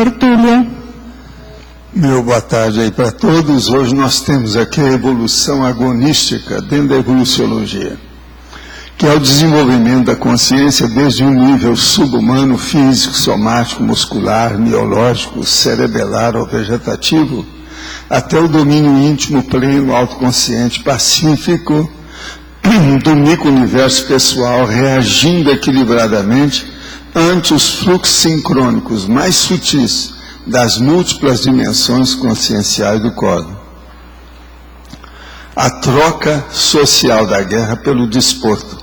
tertúlia. Meu boa tarde aí para todos. Hoje nós temos aqui a evolução agonística dentro da evoluciologia, que é o desenvolvimento da consciência desde um nível subhumano, físico, somático, muscular, biológico, cerebelar ou vegetativo, até o domínio íntimo, pleno, autoconsciente, pacífico, do micro-universo pessoal, reagindo equilibradamente ante os fluxos sincrônicos mais sutis das múltiplas dimensões conscienciais do cosmos. A troca social da guerra pelo desporto,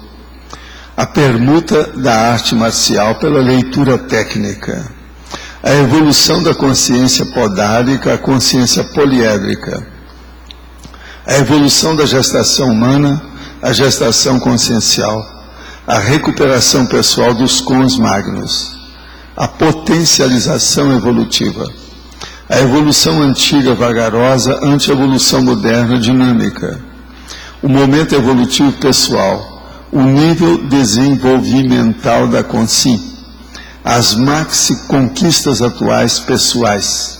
a permuta da arte marcial pela leitura técnica, a evolução da consciência podárica à consciência poliédrica, a evolução da gestação humana à gestação consciencial, a recuperação pessoal dos cons magnos, a potencialização evolutiva, a evolução antiga vagarosa ante a evolução moderna dinâmica, o momento evolutivo pessoal, o nível desenvolvimental da consciência, as maxi conquistas atuais pessoais,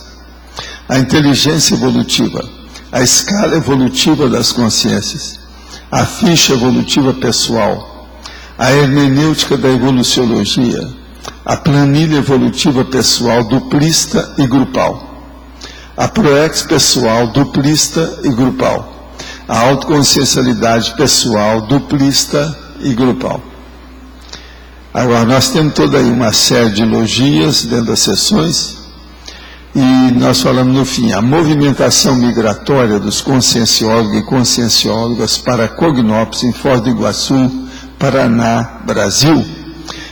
a inteligência evolutiva, a escala evolutiva das consciências, a ficha evolutiva pessoal, a hermenêutica da evoluciologia, a planilha evolutiva pessoal duplista e grupal, a proex pessoal duplista e grupal, a autoconsciencialidade pessoal duplista e grupal. Agora, nós temos toda aí uma série de logias dentro das sessões, e nós falamos no fim, a movimentação migratória dos conscienciólogos e conscienciólogas para Cognópolis, em Foz do Iguaçu, Paraná, Brasil,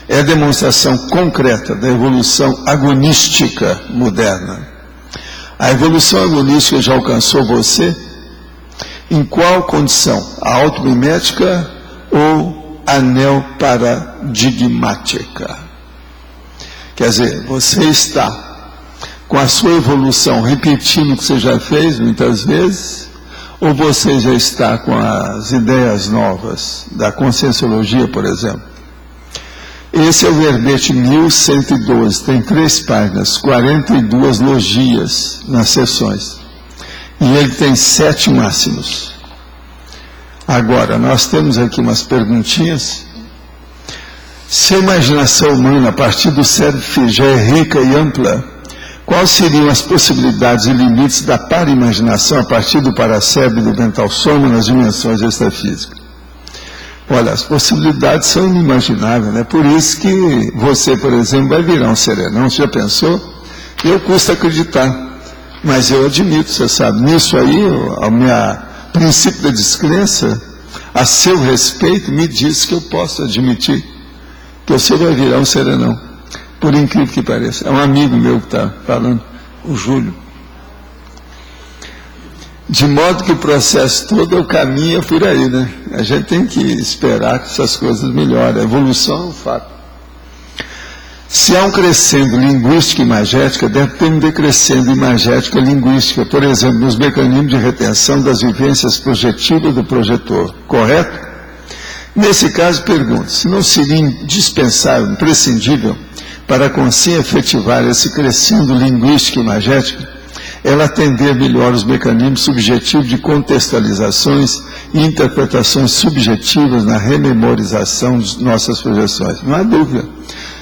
é a demonstração concreta da evolução agonística moderna. A evolução agonística já alcançou você? Em qual condição? A automimética ou a neoparadigmática? Quer dizer, você está com a sua evolução repetindo o que você já fez muitas vezes, ou você já está com as ideias novas da conscienciologia, por exemplo? Esse é o verbete 1112, tem 3 páginas, 42 logias nas sessões, e ele tem 7 máximos. Agora, nós temos aqui umas perguntinhas. Se a imaginação humana, a partir do cérebro, já é rica e ampla, quais seriam as possibilidades e limites da para-imaginação a partir do paracérebro e do mental soma nas dimensões extrafísicas? Olha, as possibilidades são inimagináveis, né? Por isso que você, por exemplo, vai virar um serenão. Você já pensou? Eu custa acreditar, mas eu admito, você sabe, nisso aí, o meu princípio da descrença, a seu respeito, me diz que eu posso admitir que você vai virar um serenão. Por incrível que pareça. É um amigo meu que está falando, o Júlio. De modo que o processo todo é o caminho por aí, né? A gente tem que esperar que essas coisas melhorem. A evolução é um fato. Se há um crescendo linguística e imagética, deve ter um decrescendo imagética linguística, por exemplo, nos mecanismos de retenção das vivências projetivas do projetor, correto? Nesse caso, pergunto, se não seria indispensável, imprescindível, para a consciência efetivar esse crescendo linguístico e imagético, ela atender melhor os mecanismos subjetivos de contextualizações e interpretações subjetivas na rememorização de nossas projeções. Não há dúvida.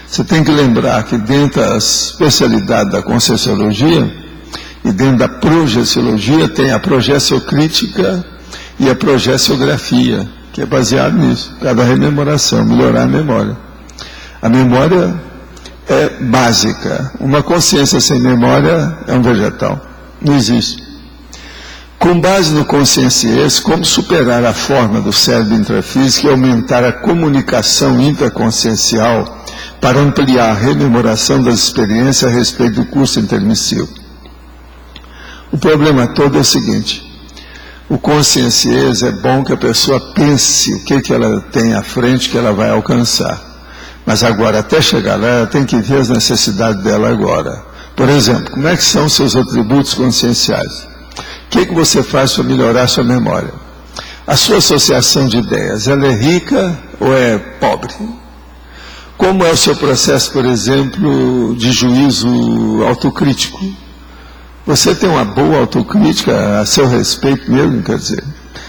Você tem que lembrar que dentro da especialidade da conscienciologia e dentro da projeciologia tem a projeciocrítica e a projeciografia, que é baseado nisso, cada rememoração, melhorar a memória. A memória é básica. Uma consciência sem memória é um vegetal. Não existe. Com base no conscienciês, como superar a forma do cérebro intrafísico e aumentar a comunicação intraconsciencial para ampliar a rememoração das experiências a respeito do curso intermissivo? O problema todo é o seguinte: o conscienciês é bom que a pessoa pense o que ela tem à frente que ela vai alcançar. Mas agora, até chegar lá, ela tem que ver as necessidades dela agora. Por exemplo, como é que são seus atributos conscienciais? O que você faz para melhorar sua memória? A sua associação de ideias, ela é rica ou é pobre? Como é o seu processo, por exemplo, de juízo autocrítico? Você tem uma boa autocrítica a seu respeito mesmo, quer dizer?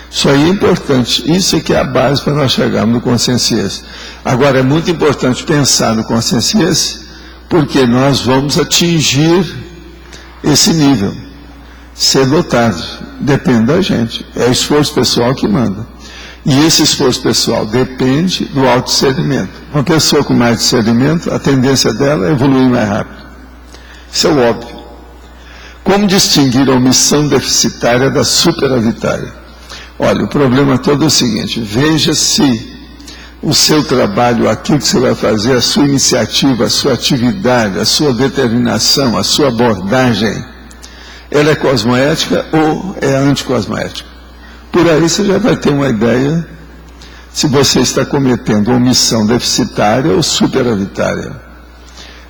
Isso aí é importante. Isso é que é a base para nós chegarmos no consciência. Agora, é muito importante pensar no consciência, porque nós vamos atingir esse nível. Ser dotado. Depende da gente. É o esforço pessoal que manda. E esse esforço pessoal depende do autodiscernimento. Uma pessoa com mais discernimento, a tendência dela é evoluir mais rápido. Isso é o óbvio. Como distinguir a omissão deficitária da superavitária? Olha, o problema todo é o seguinte: veja se o seu trabalho, aquilo que você vai fazer, a sua iniciativa, a sua atividade, a sua determinação, a sua abordagem, ela é cosmoética ou é anticosmoética? Por aí você já vai ter uma ideia se você está cometendo omissão deficitária ou superavitária,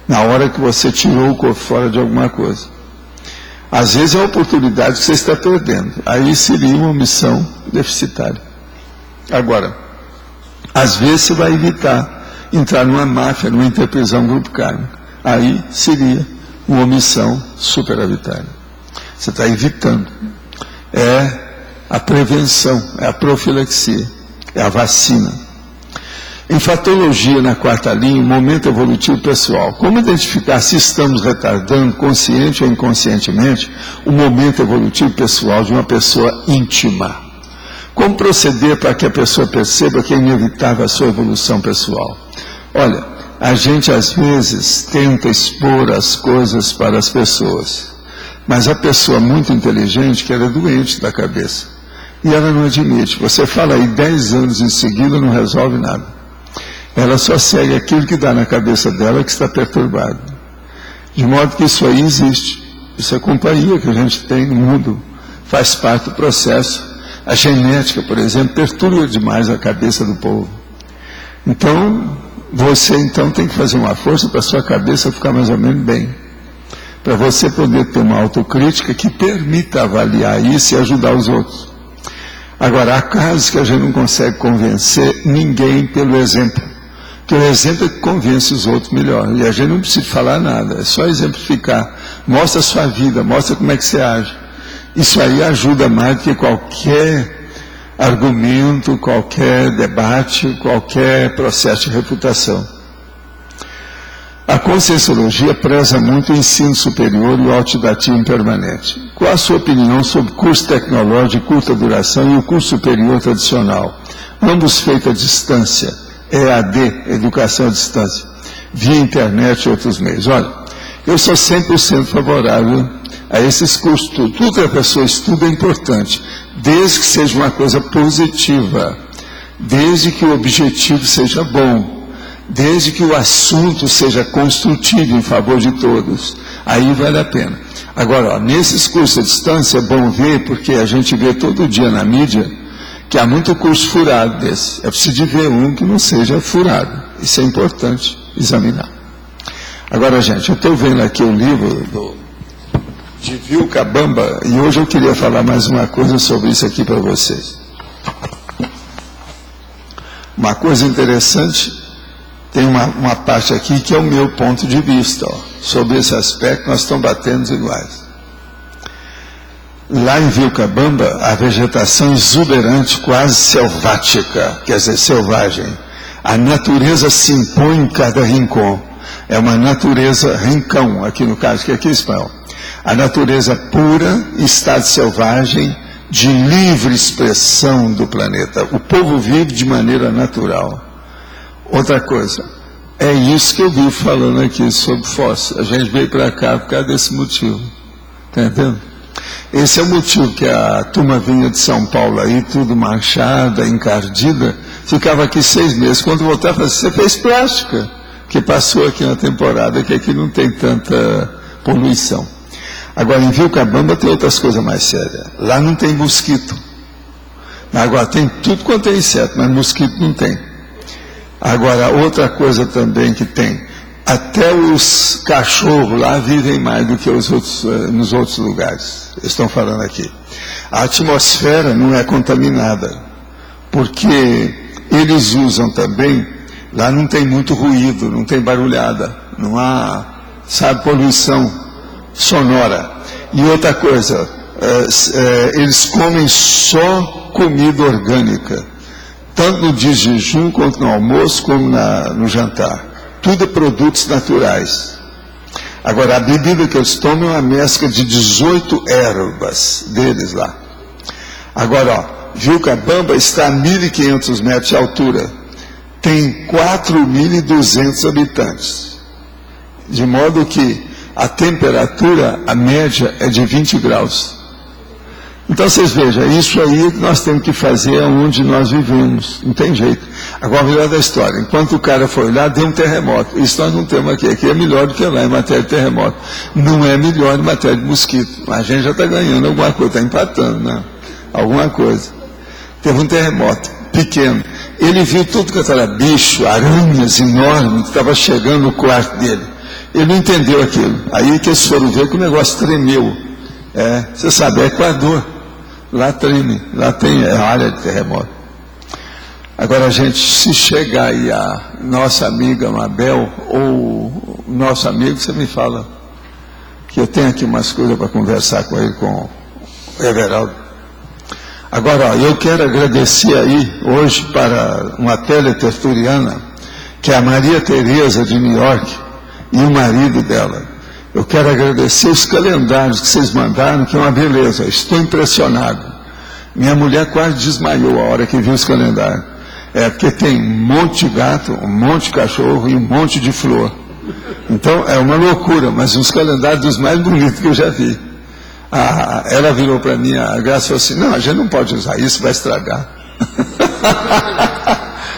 na hora que você tirou o corpo fora de alguma coisa. Às vezes é a oportunidade que você está perdendo, aí seria uma omissão deficitária. Agora, às vezes você vai evitar entrar numa máfia, numa interprisão grupo kármico, aí seria uma omissão superavitária. Você está evitando. É a prevenção, é a profilaxia, é a vacina. Em fatologia, na quarta linha, momento evolutivo pessoal. Como identificar se estamos retardando, consciente ou inconscientemente, o momento evolutivo pessoal de uma pessoa íntima? Como proceder para que a pessoa perceba que é inevitável a sua evolução pessoal? Olha, a gente às vezes tenta expor as coisas para as pessoas, mas a pessoa muito inteligente, que ela é doente da cabeça, e ela não admite. Você fala aí 10 anos em seguida, não resolve nada. Ela só segue aquilo que dá na cabeça dela, que está perturbado. De modo que isso aí existe. Isso é companhia que a gente tem no mundo. Faz parte do processo. A genética, por exemplo, perturba demais a cabeça do povo. Então, você tem que fazer uma força para a sua cabeça ficar mais ou menos bem. Para você poder ter uma autocrítica que permita avaliar isso e ajudar os outros. Agora, há casos que a gente não consegue convencer ninguém pelo exemplo. Porque o exemplo é que convence os outros melhor. E a gente não precisa falar nada, é só exemplificar. Mostra a sua vida, mostra como é que você age. Isso aí ajuda mais do que qualquer argumento, qualquer debate, qualquer processo de reputação. A Conscienciologia preza muito o ensino superior e o autodidativo permanente. Qual a sua opinião sobre o curso tecnológico de curta duração e o curso superior tradicional? Ambos feitos à distância, EAD, educação à distância, via internet e outros meios. Olha, eu sou 100% favorável a esses cursos. Tudo que a pessoa estuda é importante, desde que seja uma coisa positiva, desde que o objetivo seja bom, desde que o assunto seja construtivo em favor de todos, aí vale a pena. Agora, nesses cursos à distância é bom ver, porque a gente vê todo dia na mídia que há muito curso furado desse. É preciso ver um que não seja furado. Isso é importante examinar. Agora, gente, eu estou vendo aqui o livro de Vilcabamba e hoje eu queria falar mais uma coisa sobre isso aqui para vocês. Uma coisa interessante, tem uma parte aqui que é o meu ponto de vista, sobre esse aspecto. Nós estamos batendo iguais. Lá em Vilcabamba, a vegetação exuberante, quase selvática, quer dizer, selvagem. A natureza se impõe em cada rincão. É uma natureza rincão, aqui no caso, que aqui é espanhol. A natureza pura, estado selvagem, de livre expressão do planeta. O povo vive de maneira natural. Outra coisa, é isso que eu vi falando aqui sobre Foz. A gente veio para cá por causa desse motivo. Está entendendo? Esse é o motivo que a turma vinha de São Paulo aí, tudo manchada, encardida, ficava aqui 6 meses. Quando voltava, você fez plástica, que passou aqui na temporada, que aqui não tem tanta poluição. Agora, em Vilcabamba tem outras coisas mais sérias. Lá não tem mosquito. Agora, tem tudo quanto é inseto, mas mosquito não tem. Agora, outra coisa também que tem, até os cachorros lá vivem mais do que os outros, nos outros lugares. Eles estão falando aqui. A atmosfera não é contaminada, porque eles usam também Lá não tem muito ruído, não tem barulhada, não há, sabe, poluição sonora. E outra coisa, eles comem só comida orgânica, tanto no dia de jejum, quanto no almoço, como no jantar. Tudo é produtos naturais. Agora, a bebida que eles tomam é uma mescla de 18 ervas deles lá. Agora, ó, Vilcabamba está a 1.500 metros de altura. Tem 4.200 habitantes. De modo que a temperatura, a média, é de 20 graus. Então, vocês vejam, isso aí que nós temos que fazer onde nós vivemos. Não tem jeito. Agora, o melhor da história, enquanto o cara foi lá, deu um terremoto. Isso nós não temos aqui. Aqui é melhor do que lá em matéria de terremoto. Não é melhor em matéria de mosquito. A gente já está ganhando alguma coisa, está empatando, né? Alguma coisa. Teve um terremoto pequeno. Ele viu tudo que era bicho, aranhas enormes, que estava chegando no quarto dele. Ele não entendeu aquilo. Aí que eles foram ver que o negócio tremeu. Você sabe, é Equador. Lá treme, lá tem área de terremoto. Agora, gente, se chegar aí a nossa amiga Mabel, ou nosso amigo, você me fala, que eu tenho aqui umas coisas para conversar com ele, com o Everaldo. Agora, ó, eu quero agradecer aí, hoje, para uma teletertuliana, que é a Maria Tereza, de New York, e o marido dela. Eu quero agradecer os calendários que vocês mandaram, que é uma beleza. Estou impressionado. Minha mulher quase desmaiou a hora que viu os calendários. Porque tem um monte de gato, um monte de cachorro e um monte de flor. Então, é uma loucura, mas uns calendários dos mais bonitos que eu já vi. Ela virou para mim, a Graça falou assim, não, a gente não pode usar isso, vai estragar.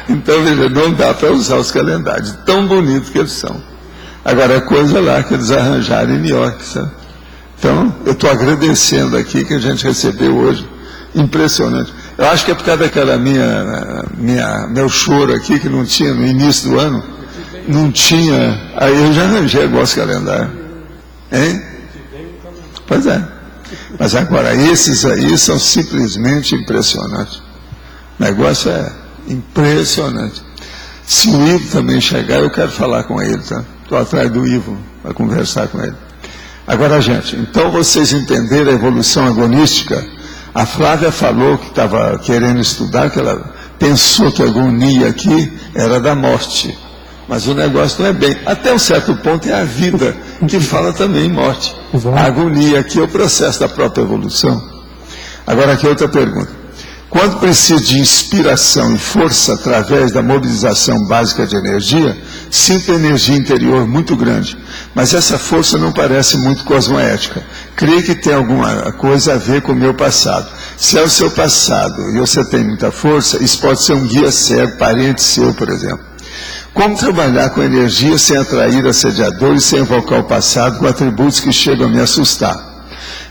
Então, veja, não dá para usar os calendários, tão bonitos que eles são. Agora, é coisa lá que eles arranjaram em New York, sabe? Então, eu estou agradecendo aqui que a gente recebeu hoje. Impressionante. Eu acho que é por causa daquela meu choro aqui, que não tinha no início do ano. Não tinha. Aí eu já arranjei igual os calendários. Hein? Pois é. Mas agora, esses aí são simplesmente impressionantes. O negócio é impressionante. Se o Ivo também chegar, eu quero falar com ele, tá? Estou atrás do Ivo para conversar com ele. Agora, gente, então vocês entenderam a evolução agonística? A Flávia falou que estava querendo estudar, que ela pensou que a agonia aqui era da morte. Mas o negócio não é bem. Até um certo ponto é a vida, que fala também em morte. A agonia aqui é o processo da própria evolução. Agora, aqui outra pergunta. Quando precisa de inspiração e força através da mobilização básica de energia, sinto energia interior muito grande, mas essa força não parece muito cosmoética. Creio que tem alguma coisa a ver com o meu passado. Se é o seu passado e você tem muita força, isso pode ser um guia cego, parente seu, por exemplo. Como trabalhar com energia sem atrair assediadores, sem evocar o passado com atributos que chegam a me assustar?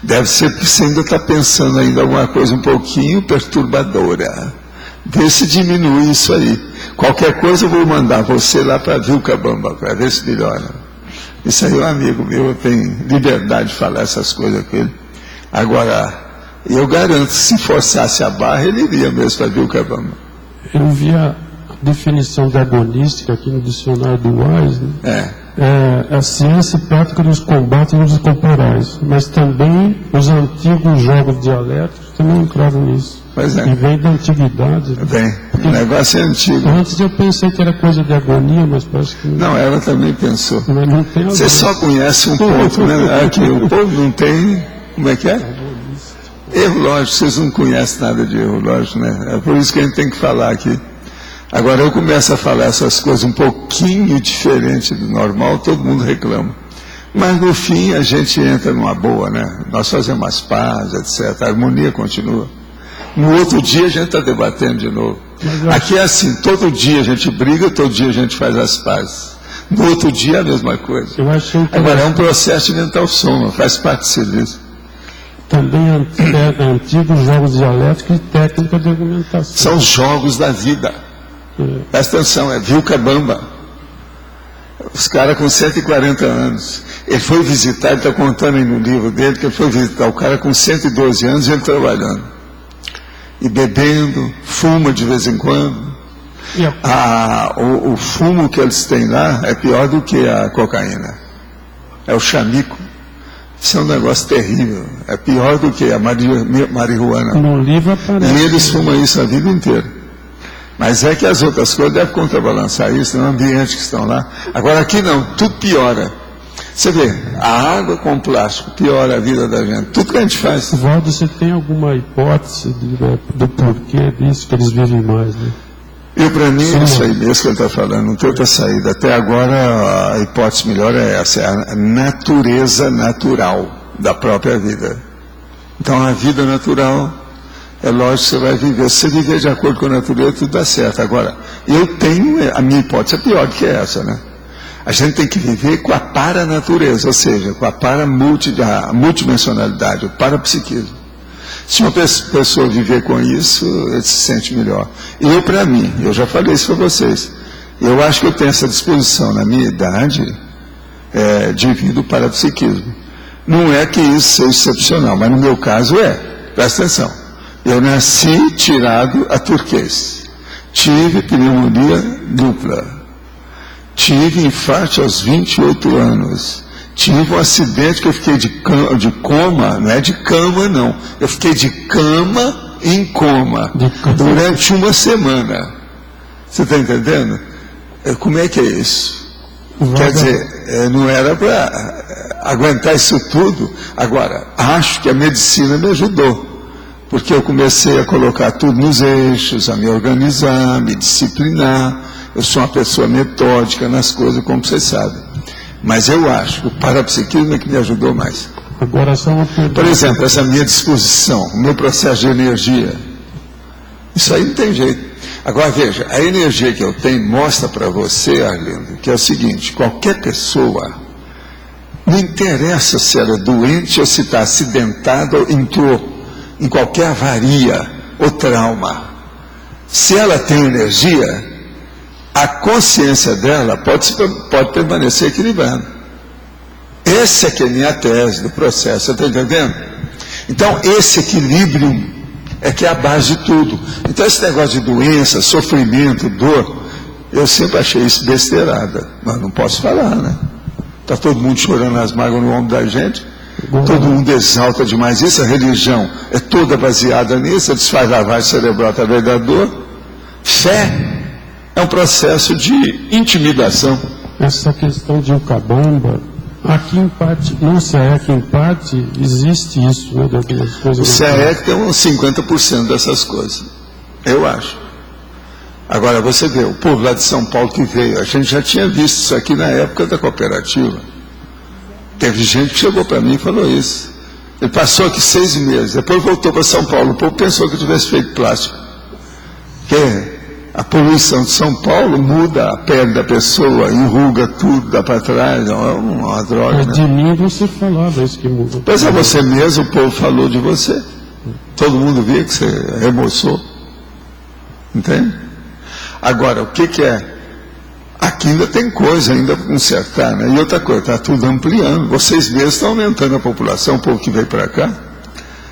Deve ser que você ainda está pensando ainda alguma coisa um pouquinho perturbadora. Vê se diminui isso aí. Qualquer coisa eu vou mandar você lá para Vilcabamba, para ver se melhora. Isso aí é um amigo meu, eu tenho liberdade de falar essas coisas com ele. Agora, eu garanto, se forçasse a barra, ele iria mesmo para Vilcabamba. Eu vi a definição da agonística aqui no dicionário do Wise, né? A ciência e prática dos combates corporais, mas também os antigos jogos dialéticos também entraram nisso. Pois é. E vem da antiguidade. Bem, o negócio é antigo. Antes eu pensei que era coisa de agonia, mas parece que não. Não, ela também pensou. Mas não tem agonia. Você só conhece um ponto, né? Aqui, o povo não tem, como é que é? Erro lógico, vocês não conhecem nada de erro lógico, né? É por isso que a gente tem que falar aqui. Agora eu começo a falar essas coisas um pouquinho diferente do normal, todo mundo reclama. Mas no fim a gente entra numa boa, né? Nós fazemos as pazes, etc. A harmonia continua. No outro dia a gente está debatendo de novo. Aqui é assim, todo dia a gente briga, todo dia a gente faz as pazes. No outro dia é a mesma coisa. Agora é um processo de mental soma, faz parte do serviço. Também antigos jogos dialéticos e técnica de argumentação. São jogos da vida. Presta atenção, é Vilcabamba. Os caras com 140 anos. Ele foi visitar, ele está contando aí no livro dele, que ele foi visitar o cara com 112 anos e ele trabalhando. E bebendo, fuma de vez em quando. O fumo que eles têm lá é pior do que a cocaína. É o chamico. Isso é um negócio terrível. É pior do que a marihuana. No livro aparece. E eles fumam isso a vida inteira. Mas é que as outras coisas devem contrabalançar isso no ambiente que estão lá. Agora aqui não, tudo piora. Você vê, a água com plástico piora a vida da gente. Tudo que a gente faz. Valdo, você tem alguma hipótese do porquê disso, que eles vivem mais, né? Para mim, é isso aí mesmo que ele está falando, não tem outra saída. Até agora, a hipótese melhor é essa, é a natureza natural da própria vida. Então, a vida natural, é lógico que você vai viver. Se você viver de acordo com a natureza, tudo dá certo. Agora, a minha hipótese é pior do que essa, né? A gente tem que viver com a paranatureza, ou seja, com a multidimensionalidade, o parapsiquismo. Se uma pessoa viver com isso, ele se sente melhor. Para mim, eu já falei isso para vocês, eu acho que eu tenho essa disposição na minha idade de vir do parapsiquismo. Não é que isso seja excepcional, mas no meu caso presta atenção. Eu nasci tirado a turquês, tive pneumonia dupla, tive infarto aos 28 anos, tive um acidente que eu fiquei de coma, não é de cama não, eu fiquei de cama em coma durante uma semana. Você está entendendo? Como é que é isso? Quer dizer, não era para aguentar isso tudo. Agora, acho que a medicina me ajudou, porque eu comecei a colocar tudo nos eixos, a me organizar, me disciplinar. Eu sou uma pessoa metódica nas coisas, como vocês sabem. Mas eu acho que o parapsiquismo é que me ajudou mais. Agora só uma pergunta. Por exemplo, essa minha disposição, o meu processo de energia, isso aí não tem jeito. Agora veja, a energia que eu tenho mostra para você, Arlindo, que é o seguinte: qualquer pessoa, não interessa se ela é doente ou se está acidentada ou entrou em qualquer avaria ou trauma, se ela tem energia, a consciência dela pode permanecer equilibrada. Essa é que é a minha tese do processo, você está entendendo? Então, esse equilíbrio é que é a base de tudo. Então, esse negócio de doença, sofrimento, dor, eu sempre achei isso besteirada, mas não posso falar, né? Está todo mundo chorando as mágoas no ombro da gente, todo mundo exalta demais isso, a religião é toda baseada nisso, desfaz lavagem cerebral através da dor. Fé é um processo de intimidação. Essa questão de Ucabamba, aqui em parte, no SEAEC em parte, existe isso, né? O SEAEC tem uns 50% dessas coisas, eu acho. Agora você vê, o povo lá de São Paulo que veio, a gente já tinha visto isso aqui na época da cooperativa. Teve gente que chegou para mim e falou isso. Ele passou aqui 6 meses, depois voltou para São Paulo, o povo pensou que eu tivesse feito plástico. Porque a poluição de São Paulo muda a pele da pessoa, enruga tudo, dá para trás, é uma droga. Mas de mim você falava isso que muda. Pois é, você mesmo, o povo falou de você. Todo mundo via que você remoçou. Entende? Agora, o que é? Aqui ainda tem coisa ainda para consertar, né? E outra coisa, está tudo ampliando. Vocês mesmos estão aumentando a população, o povo que veio para cá.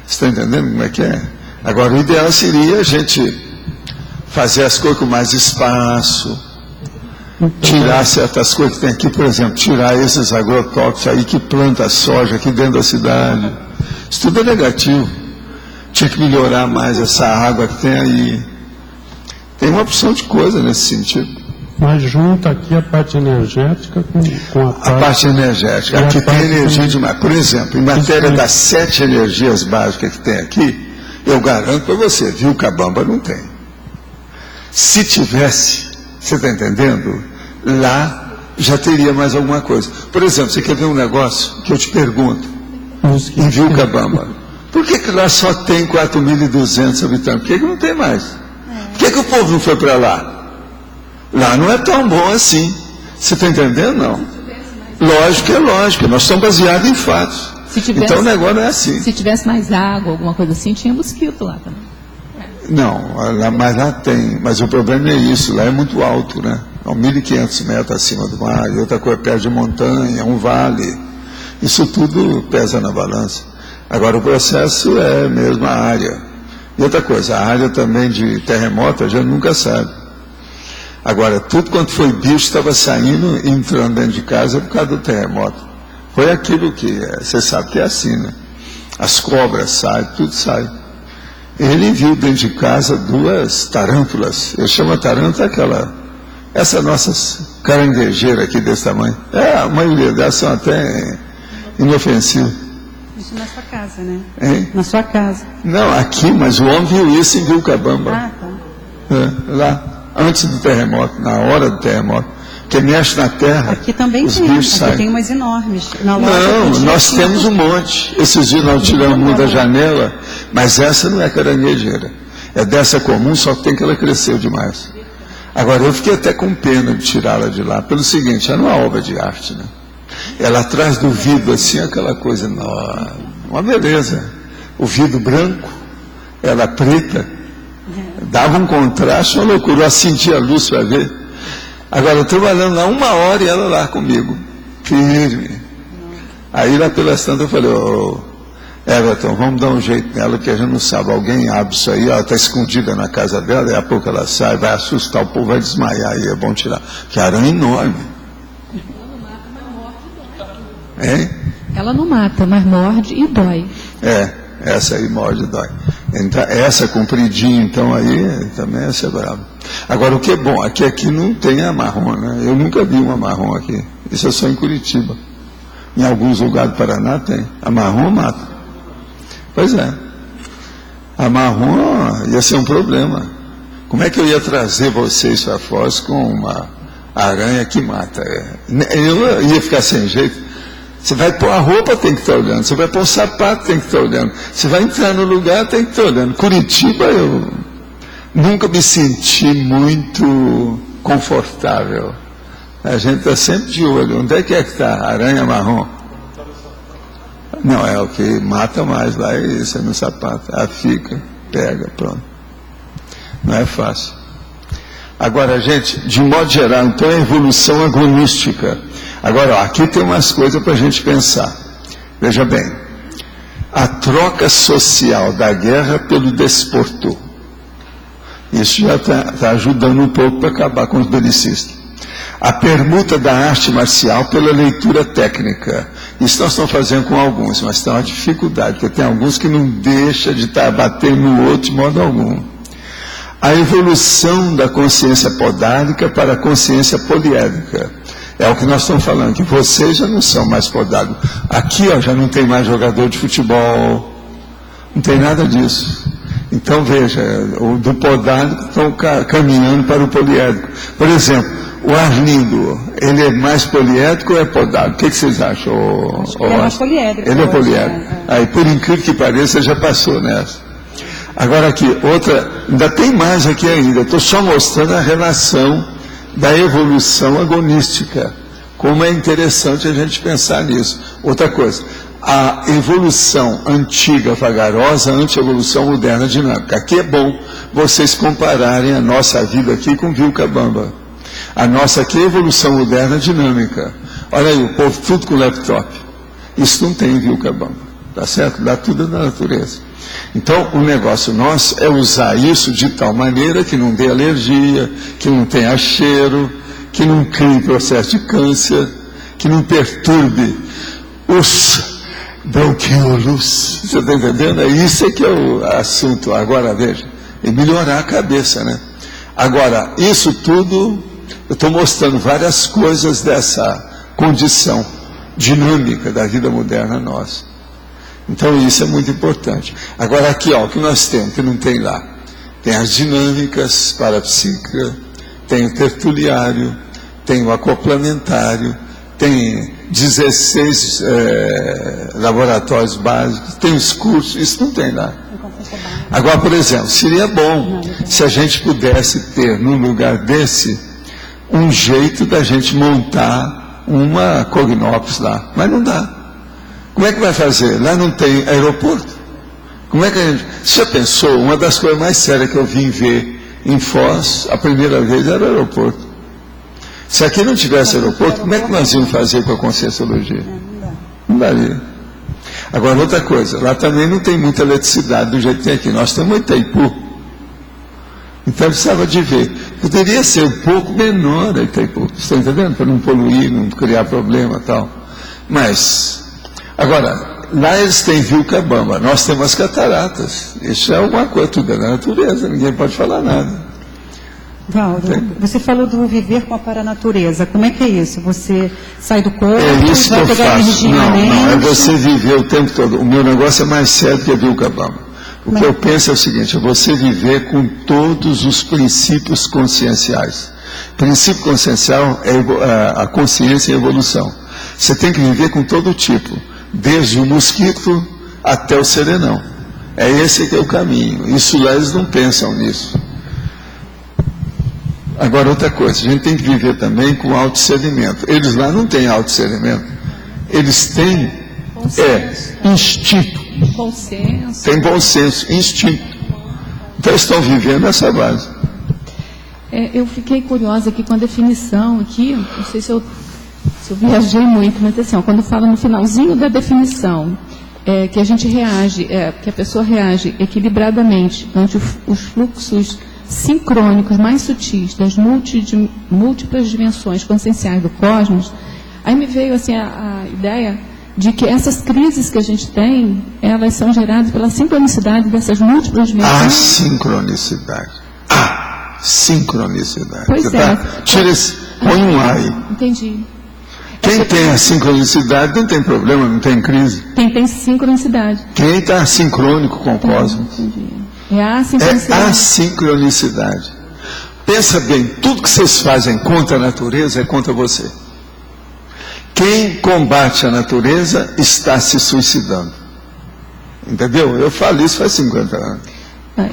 Você está entendendo como é que é? Agora, o ideal seria a gente fazer as coisas com mais espaço, tirar certas coisas que tem aqui, por exemplo, tirar esses agrotóxicos aí que planta soja aqui dentro da cidade. Isso tudo é negativo. Tinha que melhorar mais essa água que tem aí. Tem uma opção de coisa nesse sentido. Mas junta aqui a parte energética com a parte energética. Aqui tem energia demais. Por exemplo, em matéria das 7 energias básicas que tem aqui, eu garanto para você, viu, Ucabamba não tem. Se tivesse, você está entendendo? Lá já teria mais alguma coisa. Por exemplo, você quer ver um negócio que eu te pergunto, em Vilcabamba, por que lá só tem 4.200 habitantes? Por que não tem mais? Por que o povo não foi para lá? Lá não é tão bom assim. Você está entendendo? Não. Lógico que é lógico, nós somos baseados em fatos. Então o negócio não é assim. Se tivesse mais água, alguma coisa assim, tinha mosquito lá também. Não, mas lá tem. Mas o problema é isso, lá é muito alto, né? É 1.500 metros acima do mar, e outra coisa, perto de montanha, um vale. Isso tudo pesa na balança. Agora o processo é mesmo a área. E outra coisa, a área também de terremoto a gente nunca sabe. Agora, tudo quanto foi bicho estava saindo e entrando dentro de casa por causa do terremoto. Foi aquilo que, você sabe que é assim, né? As cobras saem, tudo sai. Ele viu dentro de casa 2 tarântulas. Eu chamo a tarântula essa nossas caranguejeiras aqui desse tamanho. A maioria delas são até inofensivas. Isso na sua casa, né? Hein? Na sua casa. Não, aqui, mas o homem viu isso em Vilcabamba. Ah, tá. Lá, antes do terremoto, na hora do terremoto. Que mexe na terra, aqui também os tem. bichos Aqui saem. tem umas enormes. Na loja Não, nós temos um monte. Esses dias nós tiramos uma da janela, mas essa não é caranguejeira. É dessa comum, só que tem que ela cresceu demais. Agora, eu fiquei até com pena de tirá-la de lá, pelo seguinte, ela não é uma obra de arte, né? Ela atrás do vidro, assim, aquela coisa, uma beleza. O vidro branco, ela preta, dava um contraste, uma loucura. Eu acendi a luz para ver. Agora, eu trabalhando lá 1 hora e ela lá comigo, firme. Aí lá pelas tantas eu falei, Everton, vamos dar um jeito nela, que a gente não sabe, alguém abre isso aí, ela está escondida na casa dela, daqui a pouco ela sai, vai assustar, o povo vai desmaiar, aí é bom tirar. Que aranha enorme. Hein? Ela não mata, mas morde e dói. Essa aí morde e dói. Então, essa compridinha, então, aí, também essa é brava. Agora, o que é bom, aqui não tem a marrom, né? Eu nunca vi uma marrom aqui. Isso é só em Curitiba. Em alguns lugares do Paraná tem. A marrom mata. Pois é. A marrom ia ser um problema. Como é que eu ia trazer vocês para Foz com uma aranha que mata? Eu ia ficar sem jeito. Você vai pôr a roupa, tem que estar olhando. Você vai pôr o sapato, tem que estar olhando. Você vai entrar no lugar, tem que estar olhando. Curitiba, eu nunca me senti muito confortável. A gente está sempre de olho. Onde é que está a aranha marrom? Não, é o que mata mais lá, é isso, é no sapato. Ela fica, pega, pronto. Não é fácil. Agora, gente, de modo geral, então é evolução agonística. Agora, aqui tem umas coisas para a gente pensar. Veja bem, a troca social da guerra pelo desporto. Isso já está ajudando um pouco para acabar com os belicistas. A permuta da arte marcial pela leitura técnica. Isso nós estamos fazendo com alguns, mas tem uma dificuldade, porque tem alguns que não deixam de estar batendo no outro de modo algum. A evolução da consciência podálica para a consciência poliédrica. É o que nós estamos falando, que vocês já não são mais podados. Aqui já não tem mais jogador de futebol, não tem nada disso. Então veja, do podálico estão caminhando para o poliédrico. Por exemplo, o Arlindo, ele é mais poliédrico ou é podálico? O que vocês acham? Ele é mais poliédrico. Ele é poliédrico. Aí, por incrível que pareça, já passou nessa. Agora aqui, outra, ainda tem mais aqui ainda. Estou só mostrando a relação da evolução agonística. Como é interessante a gente pensar nisso. Outra coisa, a evolução antiga vagarosa ante a evolução moderna dinâmica. Aqui é bom vocês compararem a nossa vida aqui com Vilcabamba. A nossa aqui é evolução moderna dinâmica. Olha aí, o povo tudo com laptop. Isso não tem em Vilcabamba. Tá certo? Dá tudo da natureza. Então, o negócio nosso é usar isso de tal maneira que não dê alergia, que não tenha cheiro, que não crie processo de câncer, que não perturbe os bronquíolos. Você está entendendo? Isso é que é o assunto. Agora, veja, e melhorar a cabeça, né? Agora, isso tudo, eu estou mostrando várias coisas dessa condição dinâmica da vida moderna nossa. Então isso é muito importante. Agora aqui, o que nós temos, que não tem lá. Tem as dinâmicas parapsíquicas, tem o tertuliário, tem o acoplamentário, tem 16 laboratórios básicos, tem os cursos, isso não tem lá. Agora, por exemplo, seria bom se a gente pudesse ter, num lugar desse, um jeito da gente montar uma Cognópolis lá, mas não dá. Como é que vai fazer? Lá não tem aeroporto. Como é que a gente... Você já pensou? Uma das coisas mais sérias que eu vim ver em Foz, a primeira vez, era o aeroporto. Se aqui não tivesse aeroporto, como é que nós íamos fazer com a Conscienciologia? Não daria. Agora, outra coisa, lá também não tem muita eletricidade do jeito que tem aqui. Nós temos Itaipu. Então ele precisava de ver. Poderia ser um pouco menor a Itaipu, estão entendendo? Para não poluir, não criar problema e tal. Mas, agora, lá eles têm Vilcabamba, nós temos as cataratas. Isso é alguma coisa, tudo é da natureza, ninguém pode falar nada. Valdo, você falou do viver com a paranatureza. Como é que é isso? Você sai do corpo, é isso vai que eu pegar faço. energia Não, é você viver o tempo todo. O meu negócio é mais sério que a Vilcabamba. O que eu penso é o seguinte, é você viver com todos os princípios conscienciais. Princípio consciencial é a consciência e a evolução. Você tem que viver com todo tipo, desde o mosquito até o serenão. É esse que é o caminho. Isso lá eles não pensam nisso. Agora, outra coisa, a gente tem que viver também com autodiscernimento. Eles lá não têm autodiscernimento. Eles têm instinto. Bom senso. Tem bom senso, instinto. Então, estão vivendo essa base. Eu fiquei curiosa aqui com a definição aqui, não sei se eu viajei muito, mas assim, quando fala no finalzinho da definição, que a gente reage, que a pessoa reage equilibradamente ante os fluxos sincrônicos mais sutis das múltiplas dimensões conscienciais do cosmos, aí me veio assim a ideia de que essas crises que a gente tem, elas são geradas pela sincronicidade dessas múltiplas dimensões. A sincronicidade. A sincronicidade. Pois tira põe um A aí. Entendi. Quem tem a sincronicidade não tem problema, não tem crise. Quem tem sincronicidade. Quem está sincrônico com o cosmos. Entendi. É a sincronicidade. É a sincronicidade. Pensa bem, tudo que vocês fazem contra a natureza é contra você. Quem combate a natureza está se suicidando. Entendeu? Eu falo isso faz 50 anos.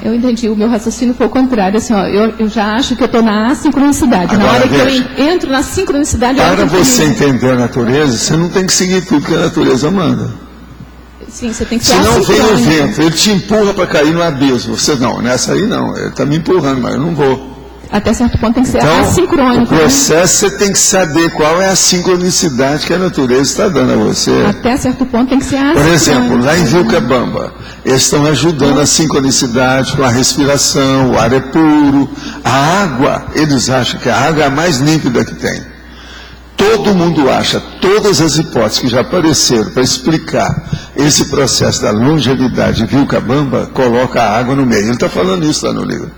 Eu entendi, o meu raciocínio foi o contrário, assim, eu já acho que eu estou na assincronicidade. Agora, na hora veja, que eu entro na sincronicidade... Para você entender a natureza, você não tem que seguir tudo que a natureza manda. Sim, você tem que ser senão vem o assincrônico. vento, ele te empurra para cair no abismo. Você, não, nessa aí não, ele está me empurrando, mas eu não vou. Até certo ponto tem que ser Então, assincrônico. o processo você tem que saber qual é a sincronicidade que a natureza está dando a você. Até certo ponto tem que ser assincrônico. Por exemplo, lá em Vilcabamba, eles estão ajudando a sincronicidade com a respiração, o ar é puro, a água, eles acham que a água é a mais límpida que tem. Todo mundo acha, todas as hipóteses que já apareceram para explicar esse processo da longevidade de Vilcabamba, coloca a água no meio. Ele está falando isso lá no livro.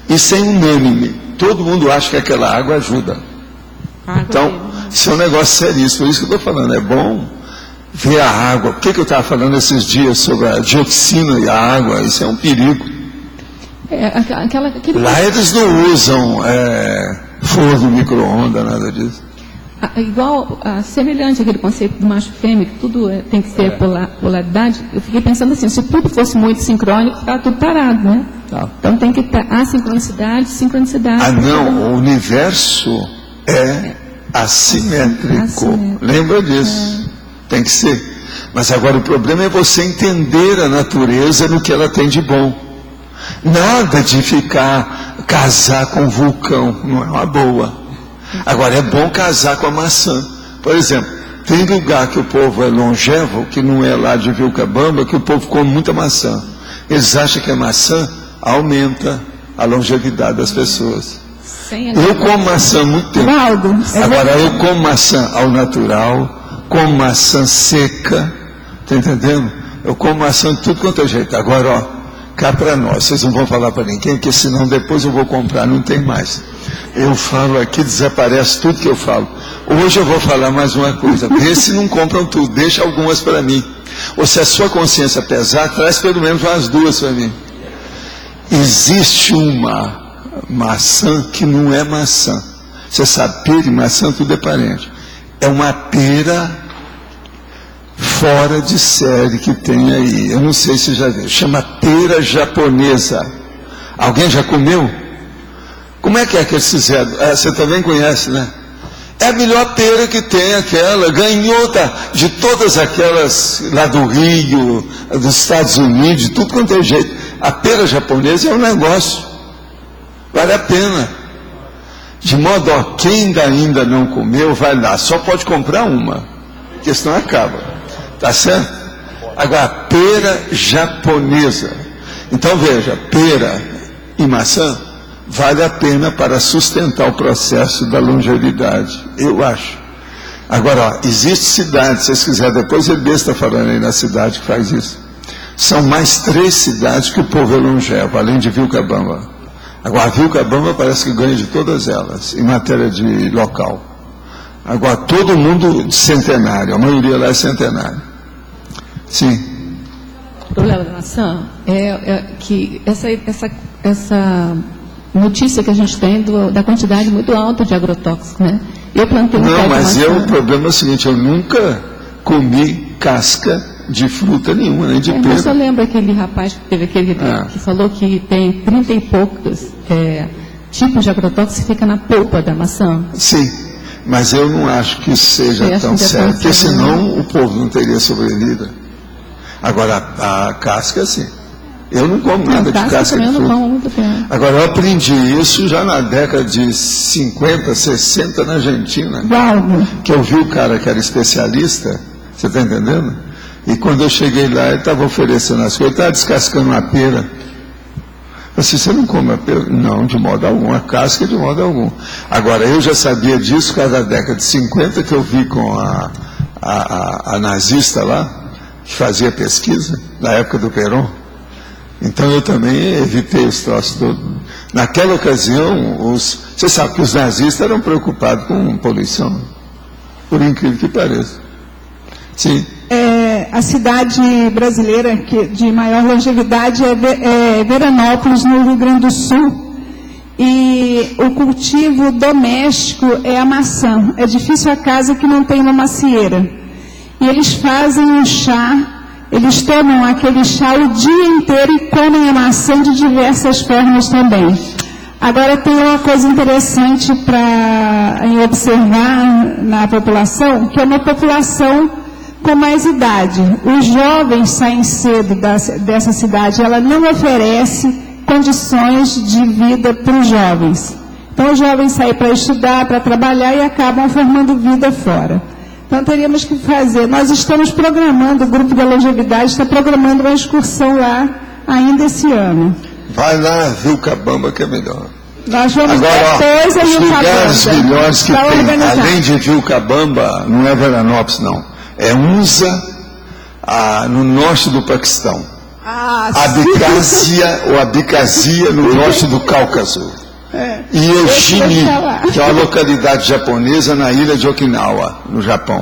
Isso é unânime. Todo mundo acha que aquela água ajuda. Então, isso é um negócio seríssimo. Por isso que eu estou falando. É bom ver a água. Por que eu estava falando esses dias sobre a dioxina e a água? Isso é um perigo. Lá eles não usam forno, micro-ondas, nada disso. Semelhante àquele conceito do macho fêmea, que tudo tem que ser polaridade, eu fiquei pensando assim, se tudo fosse muito sincrônico, ficava tudo parado, né? Tá. Então tem que ter assincronicidade, sincronicidade. Não, o universo é assimétrico. Lembra disso? Tem que ser. Mas agora o problema é você entender a natureza no que ela tem de bom. Nada de casar com o vulcão, não é uma boa. Agora, é bom casar com a maçã. Por exemplo, tem lugar que o povo é longevo, que não é lá de Vilcabamba, que o povo come muita maçã. Eles acham que a maçã aumenta a longevidade das pessoas. Eu como maçã há muito tempo. Agora, eu como maçã ao natural, como maçã seca, tá entendendo? Eu como maçã de tudo quanto é jeito. Agora, ó, cá para nós, vocês não vão falar para ninguém, porque senão depois eu vou comprar, não tem mais. Eu falo aqui, desaparece tudo que eu falo. Hoje eu vou falar mais uma coisa. Vê se não compram tudo, deixa algumas para mim. Ou se a sua consciência pesar, traz pelo menos umas duas para mim. Existe uma maçã que não é maçã. Você sabe, pera e maçã tudo é parente. É uma pera fora de série que tem aí. Eu não sei se já viu. Chama pera japonesa. Alguém já comeu? Como é que eles fizeram? Você também conhece, né? É a melhor pera que tem aquela. Ganhou de todas aquelas lá do Rio, dos Estados Unidos, de tudo quanto é jeito. A pera japonesa é um negócio. Vale a pena. De modo, ó, quem ainda não comeu, vai lá. Só pode comprar uma, porque senão acaba. Tá certo? Agora, pera japonesa. Então veja, pera e maçã vale a pena para sustentar o processo da longevidade, eu acho. Agora, ó, existe cidade, se vocês quiserem, depois ele está falando aí na cidade que faz isso. São mais 3 cidades que o povo é longevo, além de Vilcabamba. Agora, Vilcabamba parece que ganha de todas elas, em matéria de local. Agora, todo mundo de centenário, a maioria lá é centenário. Sim. O problema da maçã é que essa notícia que a gente tem da quantidade muito alta de agrotóxico, né? Eu plantei um pé de maçã. O problema é o seguinte, eu nunca comi casca de fruta nenhuma, nem de pera. Você lembra aquele rapaz que teve que falou que tem 30 e poucos tipos de agrotóxico que fica na polpa da maçã? Sim, mas eu não acho que isso seja tão sério, porque senão o povo não teria sobrevivido. Agora, a casca, sim. Eu não como nada de casca de fruta. Agora, eu aprendi isso já na década de 50, 60 na Argentina. Que eu vi o cara que era especialista, você está entendendo? E quando eu cheguei lá, ele estava oferecendo as coisas, ele estava descascando uma pera. Eu disse, você não come a pera? Não, de modo algum, a casca de modo algum. Agora, eu já sabia disso por causa da década de 50, que eu vi com a nazista lá, que fazia pesquisa, na época do Perón. Então eu também evitei os troços todos. Naquela ocasião, você sabe que os nazistas eram preocupados com poluição, por incrível que pareça. Sim. A cidade brasileira de maior longevidade é Veranópolis, no Rio Grande do Sul. E o cultivo doméstico é a maçã. É difícil a casa que não tem uma macieira. E eles fazem um chá. Eles tomam aquele chá o dia inteiro e comem a maçã de diversas formas também. Agora tem uma coisa interessante para observar na população, que é uma população com mais idade. Os jovens saem cedo dessa cidade, ela não oferece condições de vida para os jovens. Então os jovens saem para estudar, para trabalhar e acabam formando vida fora. Então teríamos que fazer, nós estamos programando, o Grupo da Longevidade está programando uma excursão lá ainda esse ano. Vai lá, Vilcabamba, que é melhor. Nós vamos depois a Vilcabamba. Os lugares melhores que tem, além de Vilcabamba, não é Veranópolis, não. É Unza, no norte do Paquistão. Abkhazia, no norte do Cáucaso. E Yoshimi, que é uma localidade japonesa na ilha de Okinawa, no Japão.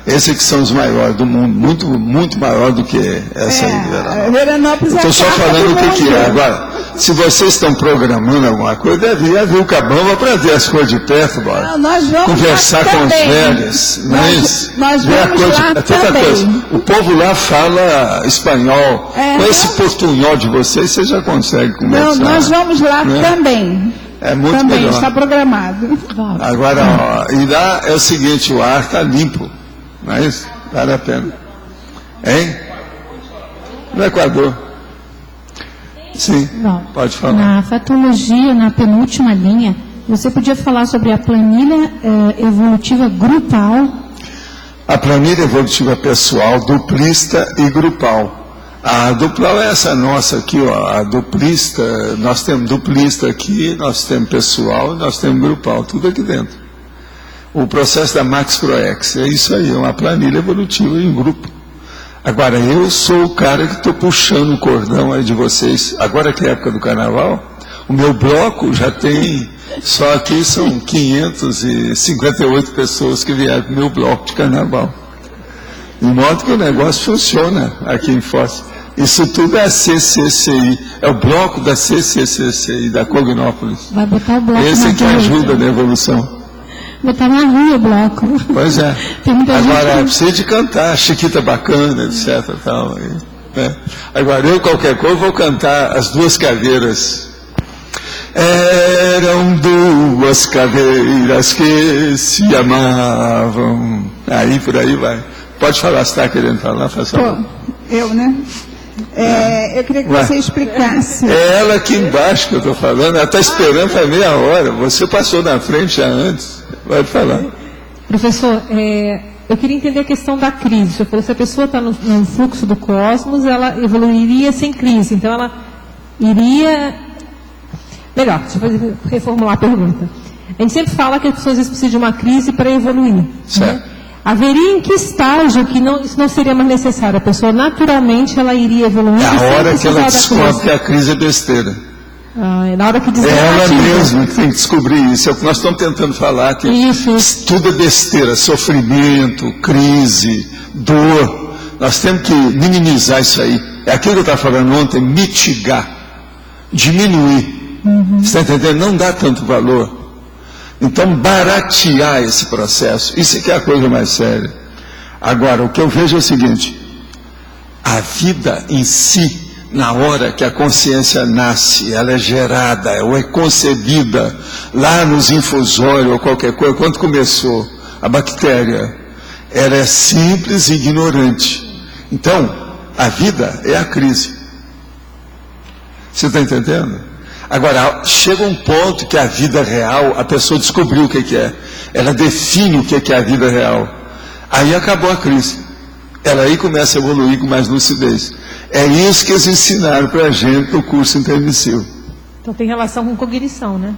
Esses que são os maiores do mundo, muito, muito maior do que essa aí, Veranópolis. Estou só falando o que é. Agora, se vocês estão programando alguma coisa, deve ir a Vilcabamba para ver as coisas de perto, bora. Conversar com os velhos. Nós vamos lá também. O povo lá fala espanhol. Com esse portunhol de vocês, você já consegue conversar. Não, nós vamos lá também. É muito também melhor. Está programado. Agora, e lá é o seguinte, o ar está limpo. Não é isso? Vale a pena. Hein? No Equador. Sim, pode falar. Na fatologia, na penúltima linha, você podia falar sobre a planilha evolutiva grupal? A planilha evolutiva pessoal, duplista e grupal. A duplau é essa nossa aqui, ó, a duplista, nós temos duplista aqui, nós temos pessoal, nós temos grupal, tudo aqui dentro. O processo da Max Proex, é isso aí, é uma planilha evolutiva em grupo. Agora, eu sou o cara que estou puxando o cordão aí de vocês, agora que é a época do carnaval, o meu bloco já tem, só aqui são 558 pessoas que vieram para o meu bloco de carnaval. De modo que o negócio funciona aqui em Foz. Isso tudo é a CCCI, é o bloco da CCCI, da Cognópolis. Vai botar o bloco esse que ajuda na evolução. Botar na rua o bloco. Pois é. Agora, precisa de cantar, Chiquita Bacana, etc. Tal, né? Agora, eu, qualquer coisa, vou cantar as duas caveiras. Eram duas caveiras que se amavam. Aí, por aí vai. Pode falar, se está querendo falar, faz favor. Eu, né? Eu queria que você explicasse. É ela aqui embaixo que eu estou falando, ela está esperando faz meia hora. Você passou na frente já antes. Pode falar. Professor, eu queria entender a questão da crise. Você falou que se a pessoa está no fluxo do cosmos, ela evoluiria sem crise. Então, ela iria Melhor, deixa eu reformular a pergunta. A gente sempre fala que as pessoas precisam de uma crise para evoluir. Certo. Né? Haveria em que estágio que isso não seria mais necessário? A pessoa naturalmente ela iria evoluir. É a hora que ela descobre crise. que a crise é besteira. É na hora que ela mesma que tem que descobrir isso. É o que nós estamos tentando falar, que isso. Tudo é besteira, sofrimento, crise, dor. Nós temos que minimizar isso aí. É aquilo que eu estava falando ontem, mitigar, diminuir. Você está entendendo? Não dá tanto valor. Então, baratear esse processo, isso que é a coisa mais séria. Agora, o que eu vejo é o seguinte, a vida em si, na hora que a consciência nasce, ela é gerada, ou é concebida, lá nos infusórios ou qualquer coisa, quando começou a bactéria, ela é simples e ignorante. Então, a vida é a crise. Você está entendendo? Agora, chega um ponto que a vida real, a pessoa descobriu o que é. Ela define o que é a vida real. Aí acabou a crise. Ela aí começa a evoluir com mais lucidez. É isso que eles ensinaram para a gente no curso intermissivo. Então tem relação com cognição, né?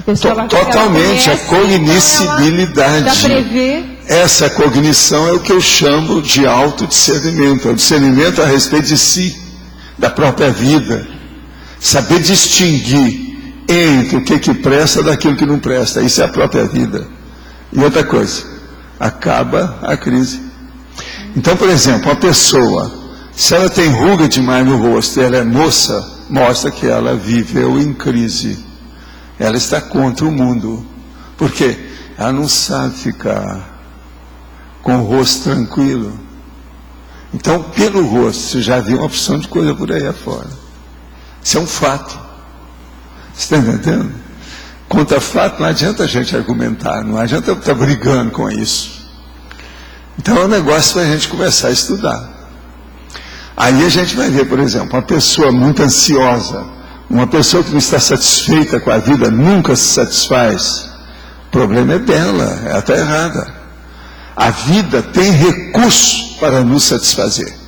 Totalmente, a cognoscibilidade. Então prevê. Essa cognição é o que eu chamo de autodiscernimento. É o discernimento a respeito de si, da própria vida. Saber distinguir entre o que presta daquilo que não presta. Isso é a própria vida. E outra coisa, acaba a crise. Então, por exemplo, uma pessoa, se ela tem ruga demais no rosto e ela é moça, mostra que ela viveu em crise. Ela está contra o mundo. Por quê? Ela não sabe ficar com o rosto tranquilo. Então, pelo rosto, você já viu uma opção de coisa por aí afora. Isso é um fato. Você está entendendo? Contra fato, não adianta a gente argumentar, não adianta estar brigando com isso. Então é um negócio para a gente começar a estudar. Aí a gente vai ver, por exemplo, uma pessoa muito ansiosa, uma pessoa que não está satisfeita com a vida, nunca se satisfaz. O problema é dela, ela está errada. A vida tem recurso para nos satisfazer.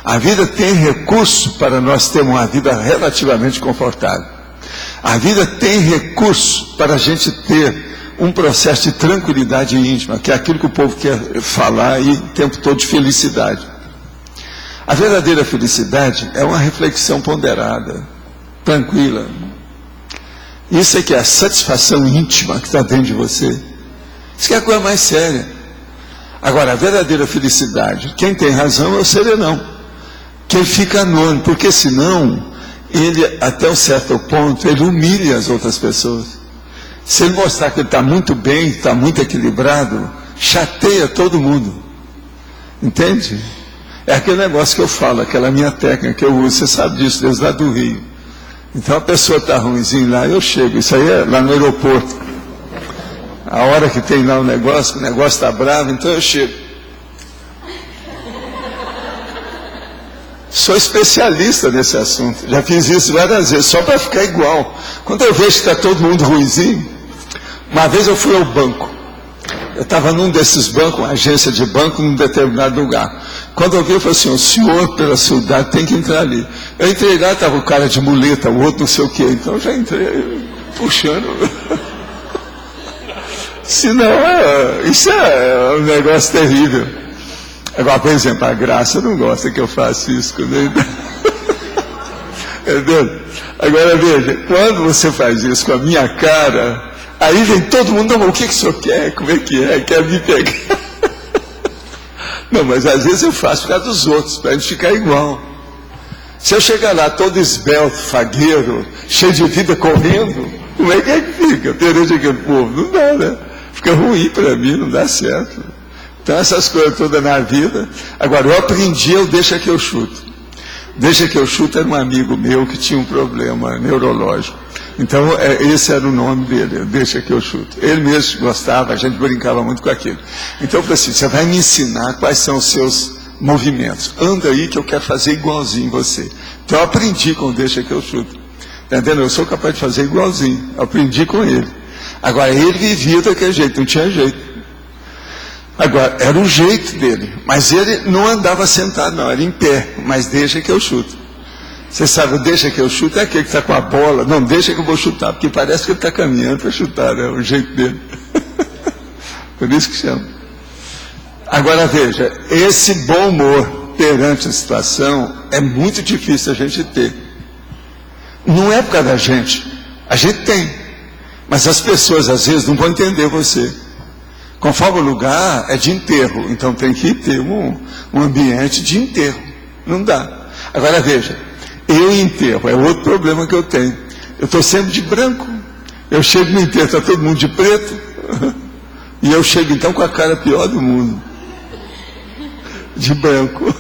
A vida tem recurso para nós termos uma vida relativamente confortável. A vida tem recurso para a gente ter um processo de tranquilidade íntima, que é aquilo que o povo quer falar aí o tempo todo de felicidade. A verdadeira felicidade é uma reflexão ponderada, tranquila. Isso é que é a satisfação íntima que está dentro de você. Isso que é a coisa mais séria. Agora, a verdadeira felicidade, quem tem razão é o serenão. Que ele fica anônimo, porque senão, ele, até um certo ponto, ele humilha as outras pessoas. Se ele mostrar que ele está muito bem, está muito equilibrado, chateia todo mundo. Entende? É aquele negócio que eu falo, aquela minha técnica que eu uso, você sabe disso, desde lá do Rio. Então a pessoa está ruimzinho lá, eu chego, isso aí é lá no aeroporto. A hora que tem lá o negócio está bravo, então eu chego. Sou especialista nesse assunto, já fiz isso várias vezes, só para ficar igual. Quando eu vejo que está todo mundo ruimzinho, uma vez eu fui ao banco, eu estava num desses bancos, uma agência de banco, num determinado lugar. Quando eu vi, eu falei assim, o senhor, pela sua idade, tem que entrar ali. Eu entrei lá, estava o cara de muleta, o outro não sei o quê, então eu já entrei puxando. Senão, isso é um negócio terrível. Agora, por exemplo, a Graça não gosta que eu faça isso com ele. Entendeu? Agora veja, quando você faz isso com a minha cara, aí vem todo mundo, não, o que o senhor quer? Como é que é? Quer me pegar? Não, mas às vezes eu faço por causa dos outros, para a gente ficar igual. Se eu chegar lá todo esbelto, fagueiro, cheio de vida, correndo, como é que fica? Perante aquele povo? Não dá, né? Fica ruim para mim, não dá certo. Então essas coisas todas na vida. Agora, eu aprendi, eu deixa que eu chuto. Deixa que eu chuto era um amigo meu que tinha um problema neurológico. Então, esse era o nome dele, deixa que eu chuto. Ele mesmo gostava, a gente brincava muito com aquilo. Então eu falei assim, você vai me ensinar quais são os seus movimentos. Anda aí que eu quero fazer igualzinho você. Então eu aprendi com o deixa que eu chuto. Tá entendendo? Eu sou capaz de fazer igualzinho. Eu aprendi com ele. Agora, ele vivia daquele jeito, não tinha jeito. Agora, era o jeito dele, mas ele não andava sentado não, era em pé, mas deixa que eu chuto. Você sabe, deixa que eu chuto, é aquele que está com a bola. Não, deixa que eu vou chutar, porque parece que ele está caminhando para chutar, é o jeito dele. Por isso que chama. Agora veja, esse bom humor perante a situação é muito difícil a gente ter. Não é por causa da gente. A gente tem. Mas as pessoas às vezes não vão entender você. Conforme o lugar é de enterro, então tem que ter um ambiente de enterro. Não dá. Agora veja, eu enterro, é outro problema que eu tenho. Eu estou sempre de branco. Eu chego no enterro, está todo mundo de preto. E eu chego então com a cara pior do mundo. De branco.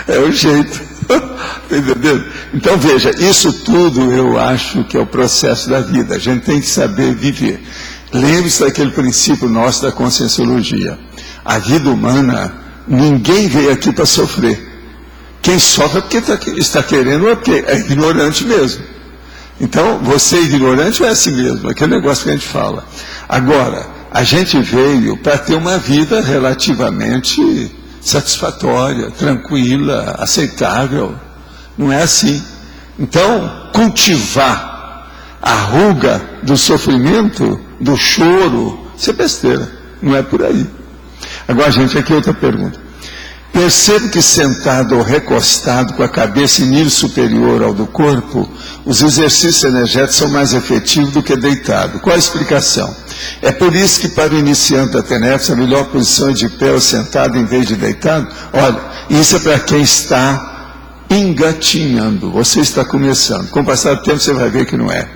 É o jeito. Está entendendo? Então veja, isso tudo eu acho que é o processo da vida. A gente tem que saber viver. Lembre-se daquele princípio nosso da conscienciologia. A vida humana, ninguém veio aqui para sofrer. Quem sofre é porque está querendo ou é porque é ignorante mesmo. Então, você é ignorante ou é assim mesmo? Aquele negócio que a gente fala. Agora, a gente veio para ter uma vida relativamente satisfatória, tranquila, aceitável. Não é assim. Então, cultivar a ruga do sofrimento, do choro, isso é besteira. Não é por aí. Agora, gente, aqui outra pergunta. Percebo que sentado ou recostado com a cabeça em nível superior ao do corpo, os exercícios energéticos são mais efetivos do que deitado. Qual a explicação? É por isso que para o iniciante da TENEPS a melhor posição é de pé ou sentado em vez de deitado? Olha, isso é para quem está engatinhando, você está começando. Com o passar do tempo você vai ver que não é.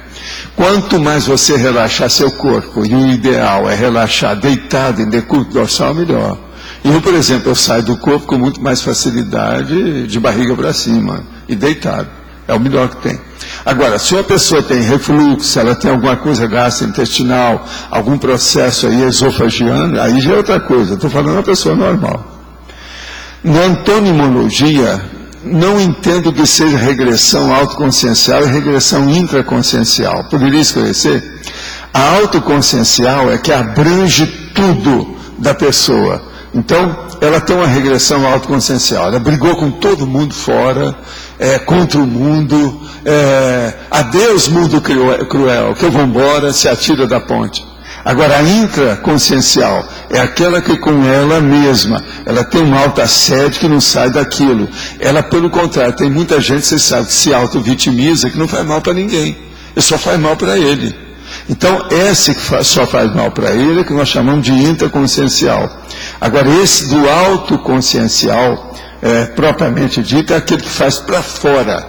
Quanto mais você relaxar seu corpo, e o ideal é relaxar deitado em decúbito dorsal, melhor. Eu, por exemplo, eu saio do corpo com muito mais facilidade de barriga para cima e deitado. É o melhor que tem. Agora, se uma pessoa tem refluxo, ela tem alguma coisa gastrointestinal, algum processo aí esofagiano, aí já é outra coisa. Estou falando uma pessoa normal. Na antonimologia, não entendo que seja regressão autoconsciencial e regressão intraconsciencial. Poderia esclarecer? A autoconsciencial é que abrange tudo da pessoa. Então, ela tem uma regressão autoconsciencial. Ela brigou com todo mundo fora, contra o mundo, adeus mundo cruel, que eu vou embora, se atira da ponte. Agora, a intraconsciencial é aquela que com ela mesma, ela tem uma auto-assédio que não sai daquilo. Ela, pelo contrário, tem muita gente, você sabe, que se auto-vitimiza, que não faz mal para ninguém. Ele só faz mal para ele. Então, esse que só faz mal para ele é que nós chamamos de intraconsciencial. Agora, esse do autoconsciencial, propriamente dito, é aquele que faz para fora.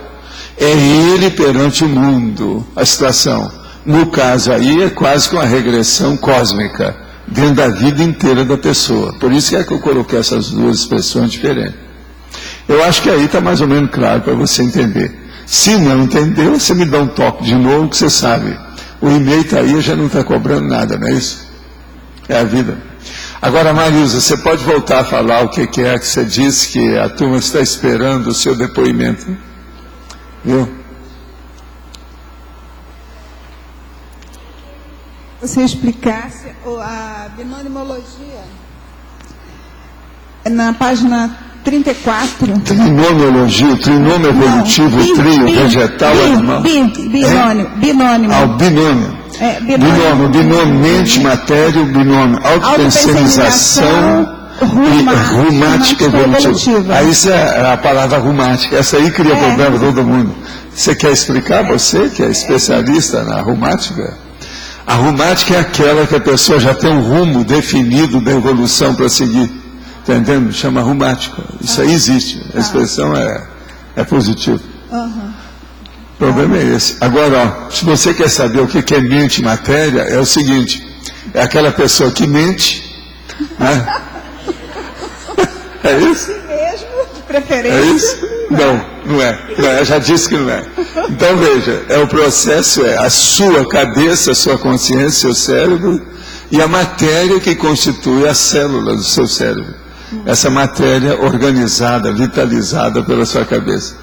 É ele perante o mundo, a situação. No caso aí, é quase que uma regressão cósmica, dentro da vida inteira da pessoa. Por isso que eu coloquei essas duas expressões diferentes. Eu acho que aí está mais ou menos claro para você entender. Se não entendeu, você me dá um toque de novo, que você sabe. O e-mail está aí, já não está cobrando nada, não é isso? É a vida. Agora, Marisa, você pode voltar a falar o que é que você disse que a turma está esperando o seu depoimento? Viu? Você explicasse a binonimologia na página 34. Trinomiologia, o trinômio evolutivo, o trio, vegetal, animal. Binônimo. Ah, o binômio. Binômio, mente, matéria, o binômio. Autopensenização rumática evolutiva. Aí isso é a palavra rumática. Essa aí cria problema para todo mundo. Você quer explicar, você que é especialista na rumática? A rumática é aquela que a pessoa já tem um rumo definido da evolução para seguir. Está entendendo? Chama rumática. Isso aí existe. A expressão é positiva. O problema é esse. Agora, ó, se você quer saber o que é mente e matéria, é o seguinte: é aquela pessoa que mente. Né? É isso? Mesmo, de preferência. É isso? Não é. Eu já disse que não é. Então veja, o processo é a sua cabeça, a sua consciência, seu cérebro e a matéria que constitui as células do seu cérebro. Essa matéria organizada, vitalizada pela sua cabeça.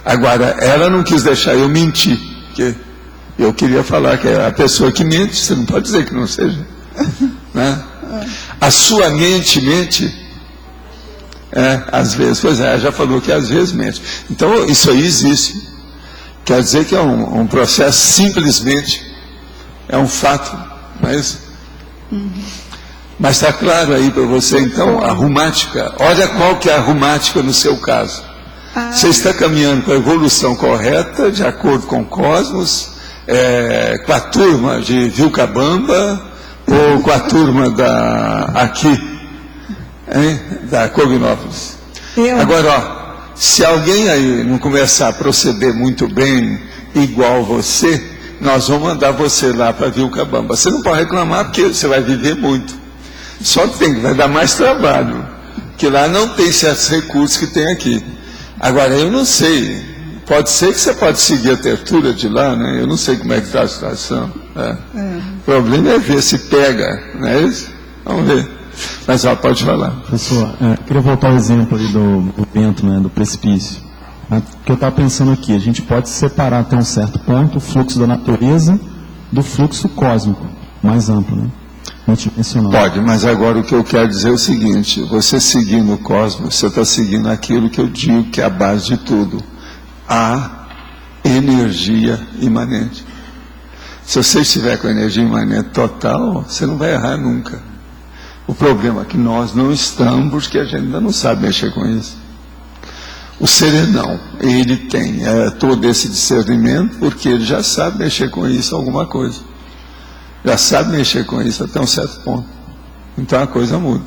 Agora, ela não quis deixar eu mentir, porque eu queria falar que é a pessoa que mente, você não pode dizer que não seja. Né? A sua mente, Às vezes, pois é, já falou que às vezes mente. Então, isso aí existe. Quer dizer que é um processo, simplesmente, é um fato, não é isso? Mas está claro aí para você, então, a reumática. Olha qual que é a reumática no seu caso. Você está caminhando com a evolução correta, de acordo com o cosmos, com a turma de Vilcabamba, ou com a turma da Cognópolis. Agora, ó, se alguém aí não começar a proceder muito bem, igual você, nós vamos mandar você lá para Vilcabamba. Você não pode reclamar, porque você vai viver muito. Só que vai dar mais trabalho, que lá não tem certos recursos que tem aqui. Agora, eu não sei, pode ser que você pode seguir a tertura de lá, né? Eu não sei como é que está a situação. O problema é ver se pega, não é isso? Vamos ver. Mas pode falar. Professor, queria voltar ao exemplo ali do vento, né, do precipício. Que eu estava pensando aqui, a gente pode separar até um certo ponto o fluxo da natureza do fluxo cósmico, mais amplo, né? Multidimensional. Pode, mas agora o que eu quero dizer é o seguinte: você seguindo o cosmos, você está seguindo aquilo que eu digo que é a base de tudo, a energia imanente. Se você estiver com a energia imanente total, você não vai errar nunca. O problema é que nós não estamos, porque a gente ainda não sabe mexer com isso. O serenão, ele tem todo esse discernimento, porque ele já sabe mexer com isso alguma coisa. Já sabe mexer com isso até um certo ponto. Então a coisa muda.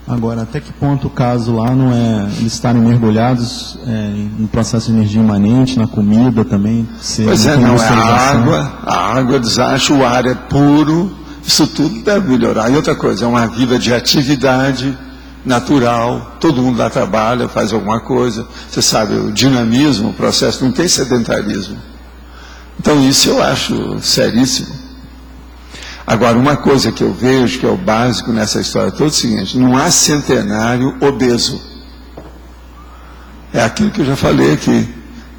Agora, até que ponto o caso lá não é eles estarem mergulhados em processo de energia imanente, na comida também? Pois não, a água desacha, o ar é puro, isso tudo deve melhorar. E outra coisa, é uma vida de atividade natural, todo mundo lá trabalha, faz alguma coisa. Você sabe, o dinamismo, o processo, não tem sedentarismo. Então isso eu acho seríssimo. Agora, uma coisa que eu vejo, que é o básico nessa história toda, é o seguinte: não há centenário obeso. É aquilo que eu já falei aqui.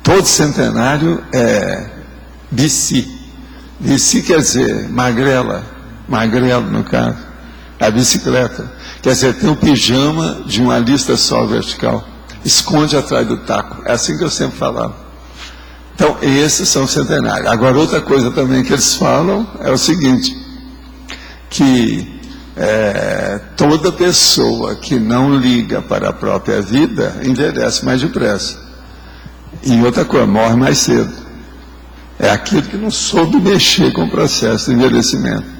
Todo centenário é bici. Bici quer dizer magrelo no caso. A bicicleta. Quer dizer, tem o pijama de uma lista só vertical. Esconde atrás do taco. É assim que eu sempre falava. Então, esses são centenários. Agora, outra coisa também que eles falam é o seguinte: que toda pessoa que não liga para a própria vida envelhece mais depressa. E outra coisa, morre mais cedo. É aquilo que não soube mexer com o processo de envelhecimento.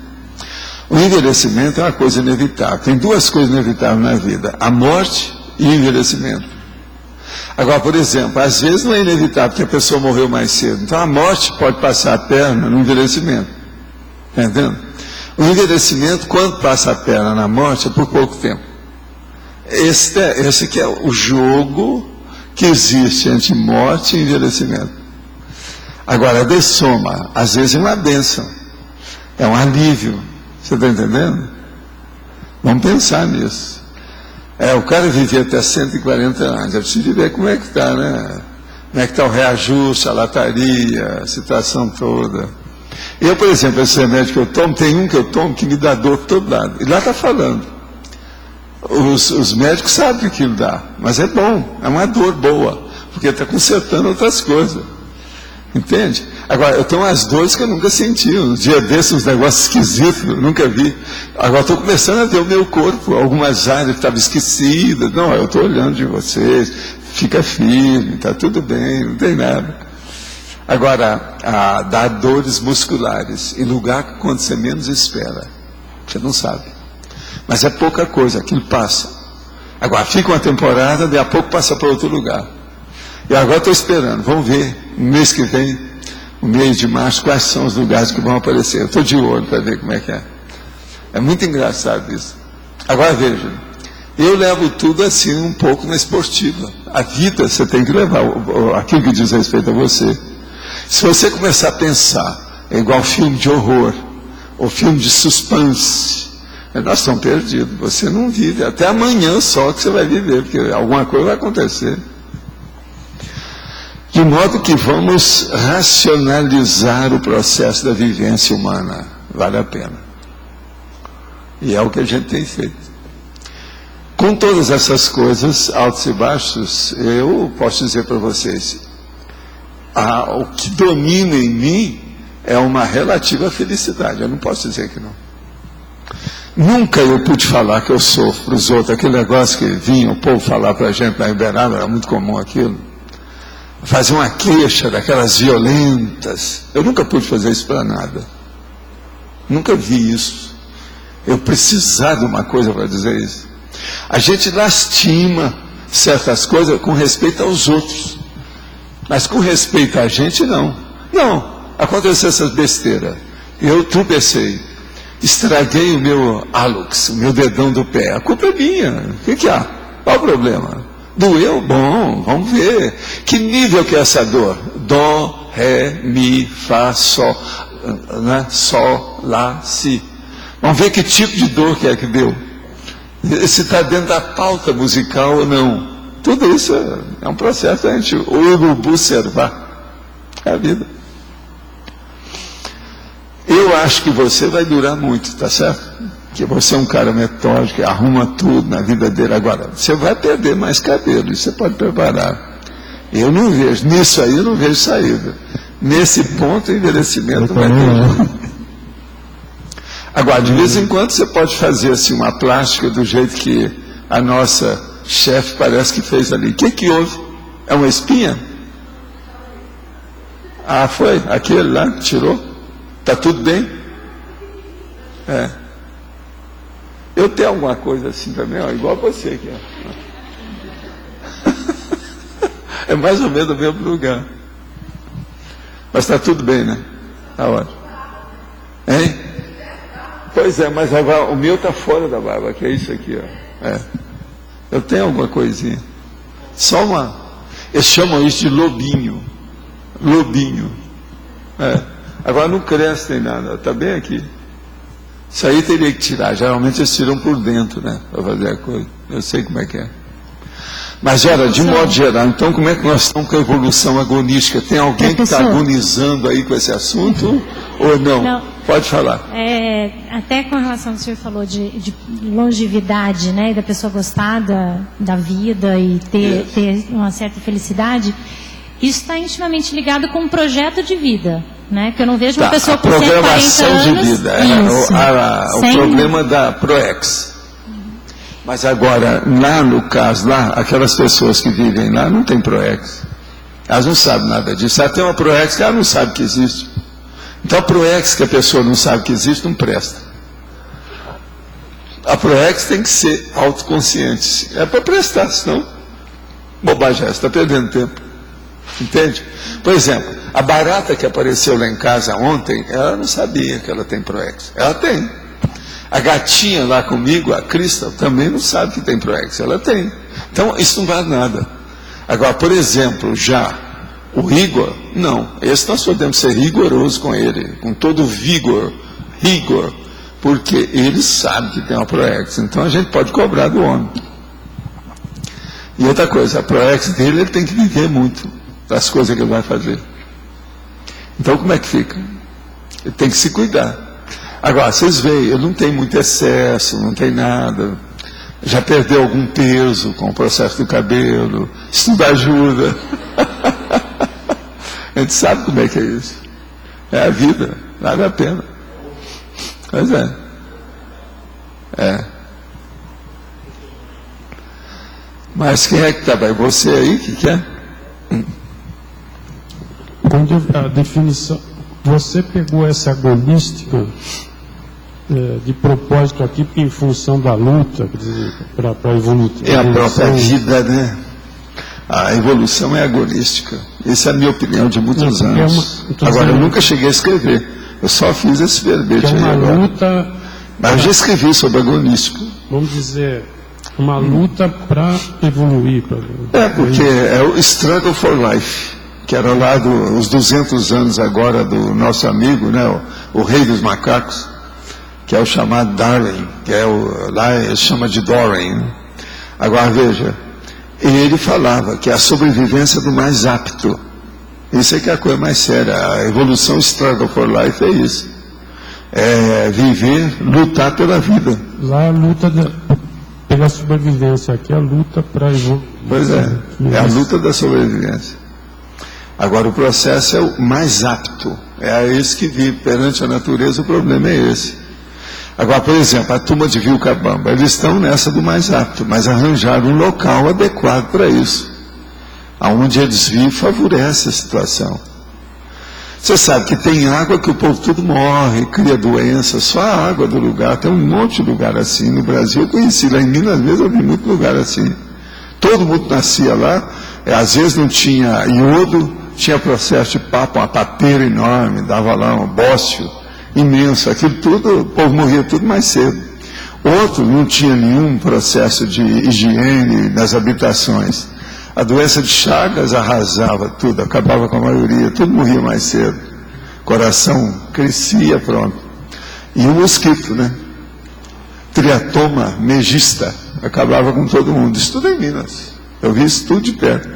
O envelhecimento é uma coisa inevitável. Tem duas coisas inevitáveis na vida: a morte e o envelhecimento. Agora, por exemplo, às vezes não é inevitável que a pessoa morreu mais cedo. Então a morte pode passar a perna no envelhecimento. Está entendendo? O envelhecimento, quando passa a perna na morte, é por pouco tempo. Esse que é o jogo que existe entre morte e envelhecimento. Agora, a dessoma, às vezes é uma bênção, é um alívio. Você está entendendo? Vamos pensar nisso. O cara vivia até 140 anos, é preciso ver como é que está, né? Como é que está o reajuste, a lataria, a situação toda. Eu, por exemplo, esse remédio que eu tomo, tem um que eu tomo que me dá dor por todo lado. E lá está falando. Os médicos sabem que aquilo dá, mas é bom, é uma dor boa, porque está consertando outras coisas. Entende? Agora, eu tenho umas dores que eu nunca senti. Um dia desses, uns negócios esquisitos, eu nunca vi. Agora estou começando a ver o meu corpo, algumas áreas que estavam esquecidas. Não, eu estou olhando de vocês, fica firme, está tudo bem, não tem nada. Agora, dá dores musculares em lugar que quando você menos espera. Você não sabe. Mas é pouca coisa, aquilo passa. Agora, fica uma temporada, daí a pouco passa para outro lugar. E agora estou esperando, vamos ver, no mês que vem, no mês de março, quais são os lugares que vão aparecer. Eu estou de olho para ver como é que é. É muito engraçado isso. Agora veja, eu levo tudo assim um pouco na esportiva. A vida você tem que levar, aquilo que diz respeito a você. Se você começar a pensar, é igual filme de horror, ou filme de suspense, nós estamos perdidos. Você não vive, até amanhã só que você vai viver, porque alguma coisa vai acontecer. De modo que vamos racionalizar o processo da vivência humana. Vale a pena. E é o que a gente tem feito. Com todas essas coisas, altos e baixos, eu posso dizer para vocês, o que domina em mim é uma relativa felicidade. Eu não posso dizer que não. Nunca eu pude falar que eu sofro para os outros. Aquele negócio que vinha o povo falar para a gente na Uberaba, era muito comum aquilo. Fazer uma queixa daquelas violentas. Eu nunca pude fazer isso para nada. Nunca vi isso. Eu precisar de uma coisa para dizer isso. A gente lastima certas coisas com respeito aos outros. Mas com respeito a gente, não. Não, aconteceu essas besteiras. Eu tropecei. Estraguei o meu hálux, o meu dedão do pé. A culpa é minha. O que há? Qual o problema? Doeu? Bom, vamos ver. Que nível que é essa dor? Dó, ré, mi, fá, sol, né? Sol, lá, si. Vamos ver que tipo de dor que é que deu. Se está dentro da pauta musical ou não. Tudo isso é um processo a gente observar. É a vida. Eu acho que você vai durar muito, tá certo? Que você é um cara metódico, arruma tudo na vida dele. Agora, você vai perder mais cabelo, isso você pode preparar. Eu não vejo, nisso aí eu não vejo saída. Nesse ponto, o envelhecimento vai ter. Agora, de vez em quando você pode fazer assim uma plástica do jeito que a nossa chefe parece que fez ali. O que houve? É uma espinha? Ah, foi? Aquele lá que tirou? Está tudo bem? É. Eu tenho alguma coisa assim também, ó, igual você aqui. Ó. É mais ou menos o mesmo lugar. Mas está tudo bem, né? Está ótimo. Hein? Pois é, mas o meu está fora da barba, que é isso aqui, ó. É. Eu tenho alguma coisinha. Só uma. Eles chamam isso de lobinho. Lobinho. É. Agora não cresce nem nada, está bem aqui. Isso aí teria que tirar. Geralmente eles tiram por dentro, né? Para fazer a coisa. Eu sei como é que é. Mas, olha, de modo geral, então como é que nós estamos com a evolução agonística? Tem alguém que está agonizando aí com esse assunto? Ou não? Não. Pode falar. Até com relação ao que o senhor falou de longevidade, né? Da pessoa gostar da vida e ter uma certa felicidade. Isso está intimamente ligado com um projeto de vida, né? Que eu não vejo uma pessoa com 140 anos... Programação de vida, o problema da ProEx. Mas agora, lá no caso, aquelas pessoas que vivem lá não tem ProEx. Elas não sabem nada disso. Ela tem uma ProEx que ela não sabe que existe. Então a ProEx que a pessoa não sabe que existe não presta. A ProEx tem que ser autoconsciente. É para prestar, senão bobagem, você está perdendo tempo. Entende? Por exemplo, a barata que apareceu lá em casa ontem, ela não sabia que ela tem ProEx. Ela tem. A gatinha lá comigo, a Crystal, também não sabe que tem ProEx. Ela tem. Então, isso não vale nada. Agora, por exemplo, já o Igor, não. Esse nós podemos ser rigorosos com ele, com todo o rigor, porque ele sabe que tem uma ProEx. Então, a gente pode cobrar do homem. E outra coisa, a ProEx dele, ele tem que viver muito das coisas que ele vai fazer. Então, como é que fica? Ele tem que se cuidar. Agora, vocês veem, ele não tem muito excesso, não tem nada. Já perdeu algum peso com o processo do cabelo. Isso tudo ajuda. A gente sabe como é que é isso. É a vida, vale a pena. Pois é. Mas quem é que está bem? Você aí, que quer? Quando a definição, você pegou essa agonística de propósito aqui em função da luta, quer dizer, para evoluir. É a própria vida, né? A evolução é agonística. Essa é a minha opinião de muitos anos. Agora, eu nunca cheguei a escrever. Eu só fiz esse verbete aí agora. Luta. Mas eu já escrevi sobre agonístico. Vamos dizer, uma luta para evoluir. Porque é o Struggle for Life, que era lá os 200 anos agora do nosso amigo, né, o rei dos macacos, que é o chamado Darwin, que é lá ele chama de Darwin. Agora veja, ele falava que a sobrevivência do mais apto, isso é que é a coisa mais séria, a evolução Struggle for Life é isso, é viver, lutar pela vida. Lá a luta pela sobrevivência, aqui é a luta para evoluir. Pois é a luta da sobrevivência. Agora, o processo é o mais apto, é esse que vive perante a natureza, o problema é esse. Agora, por exemplo, a turma de Vilcabamba, eles estão nessa do mais apto, mas arranjaram um local adequado para isso. Aonde eles vivem favorece a situação. Você sabe que tem água que o povo tudo morre, cria doença, só a água do lugar, tem um monte de lugar assim. No Brasil eu conheci, lá em Minas mesmo eu vi muito lugar assim. Todo mundo nascia lá, às vezes não tinha iodo, tinha processo de papo, uma papeira enorme, dava lá um bócio imenso, aquilo tudo, o povo morria tudo mais cedo. Outro não tinha nenhum processo de higiene nas habitações. A doença de Chagas arrasava tudo, acabava com a maioria, tudo morria mais cedo. Coração crescia, pronto. E o mosquito, né? Triatoma megista, acabava com todo mundo. Isso tudo em Minas. Eu vi isso tudo de perto.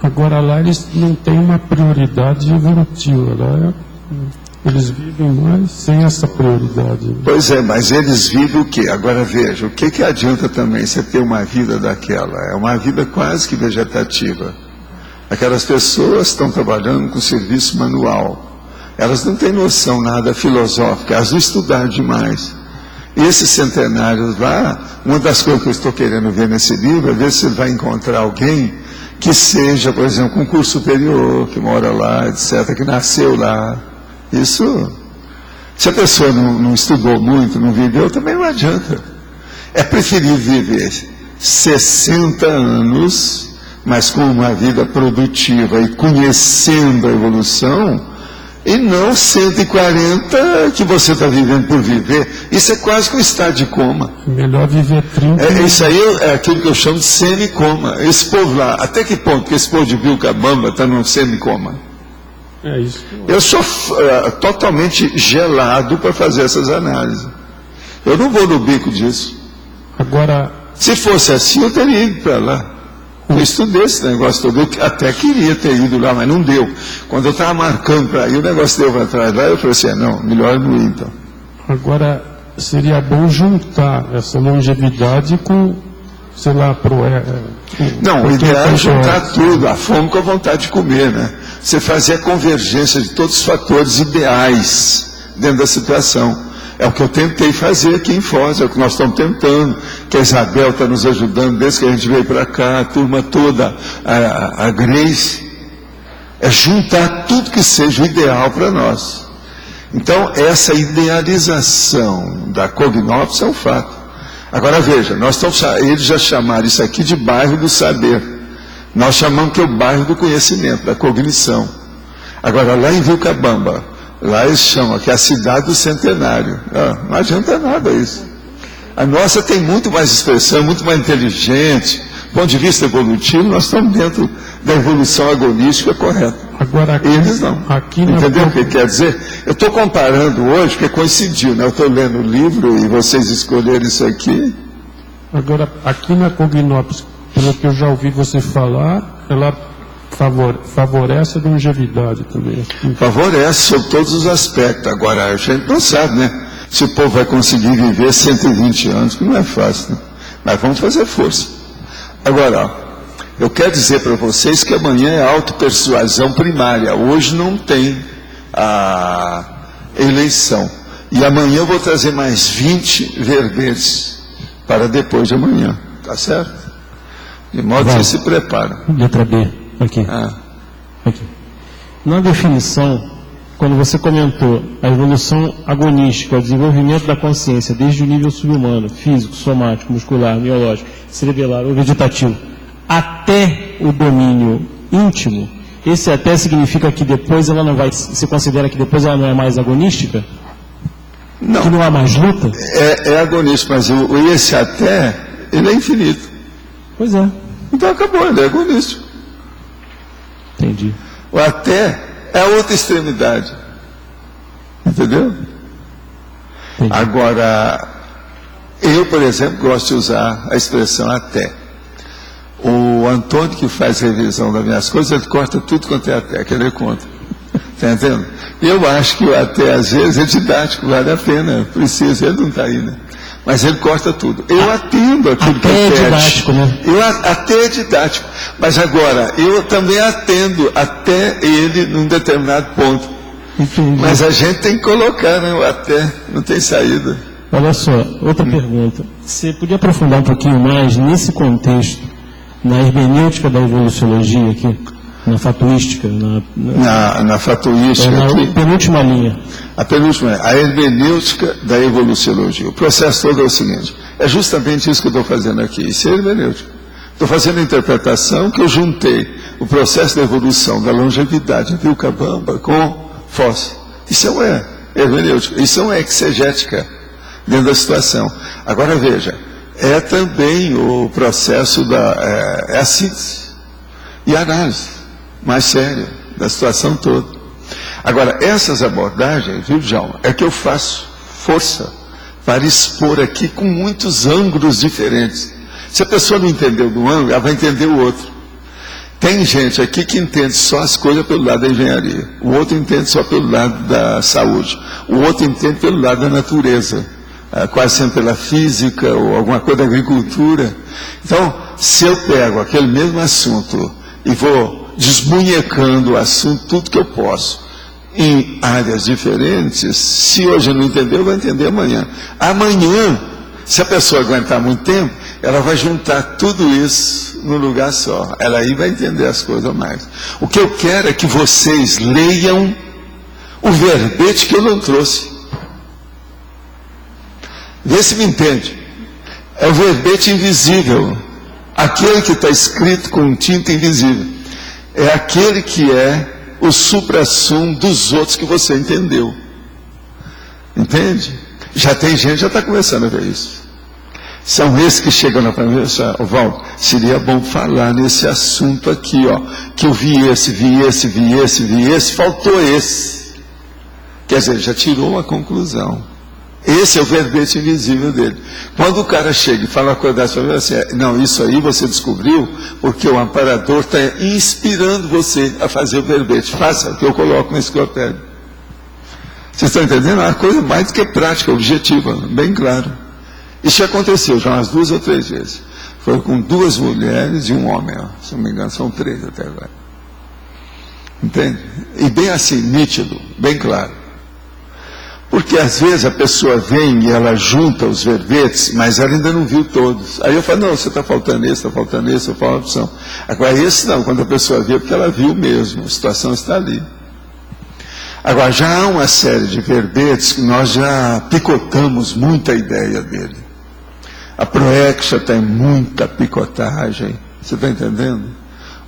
Agora lá eles não têm uma prioridade evolutiva, lá eles vivem mais sem essa prioridade. Pois é, mas eles vivem o quê? Agora veja, o que adianta também você ter uma vida daquela? É uma vida quase que vegetativa. Aquelas pessoas estão trabalhando com serviço manual. Elas não têm noção nada filosófica, elas não estudaram demais. E esses centenários lá, uma das coisas que eu estou querendo ver nesse livro é ver se ele vai encontrar alguém que seja, por exemplo, com curso superior, que mora lá, etc., que nasceu lá. Isso, se a pessoa não estudou muito, não viveu, também não adianta. É preferível viver 60 anos, mas com uma vida produtiva e conhecendo a evolução, e não 140 que você está vivendo por viver. Isso é quase que um estado de coma. Melhor viver 30. Isso aí é aquilo que eu chamo de semicoma. Esse povo lá, até que ponto que esse povo de Vilcabamba está num semicoma? É isso. Eu sou totalmente gelado para fazer essas análises. Eu não vou no bico disso. Agora, se fosse assim, eu teria ido para lá. Eu estudei esse negócio todo. Eu até queria ter ido lá, mas não deu. Quando eu estava marcando para ir, o negócio deu para trás lá, eu falei assim, não, melhor não ir então. Agora, seria bom juntar essa longevidade com, sei lá, não, o ideal é juntar tudo, a fome com a vontade de comer, né? Você fazer a convergência de todos os fatores ideais dentro da situação. É o que eu tentei fazer aqui em Foz, é o que nós estamos tentando, que a Isabel está nos ajudando desde que a gente veio para cá, a turma toda, a Grace, é juntar tudo que seja o ideal para nós. Então, essa idealização da Cognópolis é um fato. Agora veja, eles já chamaram isso aqui de bairro do saber. Nós chamamos que é o bairro do conhecimento, da cognição. Agora, lá em Vilcabamba, lá eles chamam que é a cidade do centenário. Não adianta nada isso. A nossa tem muito mais expressão, muito mais inteligente. Do ponto de vista evolutivo, nós estamos dentro da evolução agonística correta. Agora, eles não. Entendeu o que quer dizer? Eu estou comparando hoje, porque coincidiu, né? Eu estou lendo o livro e vocês escolheram isso aqui. Agora, aqui na Cognópolis, pelo que eu já ouvi você falar, ela favorece a longevidade também. Favorece sob todos os aspectos. Agora, a gente não sabe, né? Se o povo vai conseguir viver 120 anos, que não é fácil, né? Mas vamos fazer força. Agora, ó, eu quero dizer para vocês que amanhã é autopersuasão primária. Hoje não tem a eleição. E amanhã eu vou trazer mais 20 verbetes para depois de amanhã. Tá certo? De modo que vocês se preparam. Letra B. Aqui. Aqui. Na definição, quando você comentou a evolução agonística, o desenvolvimento da consciência desde o nível subhumano, físico, somático, muscular, biológico, cerebelar ou vegetativo, até o domínio íntimo, esse até significa que depois ela não vai, você considera que depois ela não é mais agonística? Não. Que não há mais luta? É agonístico, mas esse até, ele é infinito. Pois é. Então acabou, ele é agonístico. Entendi. O até é a outra extremidade. Entendeu? Entendi. Agora, eu, por exemplo, gosto de usar a expressão até. O Antônio, que faz revisão das minhas coisas, ele corta tudo quanto é até, que ele conta. Está entendendo? Eu acho que o até, às vezes, é didático, vale a pena, precisa, ele não está aí, né? Mas ele corta tudo. Eu atendo aquilo que ele pede. Até é didático, né? Até é didático. Mas agora, eu também atendo até ele num determinado ponto. Entendi. Mas a gente tem que colocar, né? Até, não tem saída. Olha só, outra pergunta. Você podia aprofundar um pouquinho mais nesse contexto, na hermenêutica da evoluciologia aqui? Na fatuística? Na fatuística. Na penúltima linha. A penúltima é a hermenêutica da evoluciologia. O processo todo é o seguinte: é justamente isso que eu estou fazendo aqui. Isso é hermenêutica. Estou fazendo a interpretação que eu juntei o processo da evolução, da longevidade de Vilcabamba com Fosse. Isso é hermenêutica. Isso é uma exegética dentro da situação. Agora veja, é também o processo é a síntese e a análise mais séria da situação toda. Agora, essas abordagens, viu, Djalma, é que eu faço força para expor aqui com muitos ângulos diferentes. Se a pessoa não entendeu do ângulo, ela vai entender o outro. Tem gente aqui que entende só as coisas pelo lado da engenharia, o outro entende só pelo lado da saúde, o outro entende pelo lado da natureza, quase sempre pela física ou alguma coisa da agricultura. Então, se eu pego aquele mesmo assunto e vou desmunhecando o assunto, tudo que eu posso, em áreas diferentes, se hoje não entendeu, vai entender amanhã. Amanhã, se a pessoa aguentar muito tempo, ela vai juntar tudo isso num lugar só. Ela aí vai entender as coisas mais. O que eu quero é que vocês leiam o verbete que eu não trouxe. Vê se me entende. É o verbete invisível. Aquele que está escrito com tinta invisível. É aquele que é o suprassumo dos outros que você entendeu. Entende? Já tem gente, já está começando a ver isso. São esses que chegam na conversa, Valdo, seria bom falar nesse assunto aqui, ó, que eu vi esse, faltou esse. Quer dizer, já tirou uma conclusão. Esse é o verbete invisível dele. Quando o cara chega e fala uma coisa dessa, assim, não, isso aí você descobriu porque o amparador está inspirando você a fazer o verbete. Faça o que eu coloco na enciclopédia. Vocês estão entendendo? É uma coisa mais do que prática, objetiva, bem claro. Isso já aconteceu já umas 2 ou 3 vezes. Foi com 2 mulheres e um homem, ó. Se não me engano, são 3 até agora. Entende? E bem assim, nítido, bem claro. Porque às vezes a pessoa vem e ela junta os verbetes, mas ela ainda não viu todos. Aí eu falo, não, você está faltando esse, eu falo a opção. Agora esse não, quando a pessoa vê, porque ela viu mesmo, a situação está ali. Agora já há uma série de verbetes que nós já picotamos muita ideia dele. A Proexia tem muita picotagem, você está entendendo?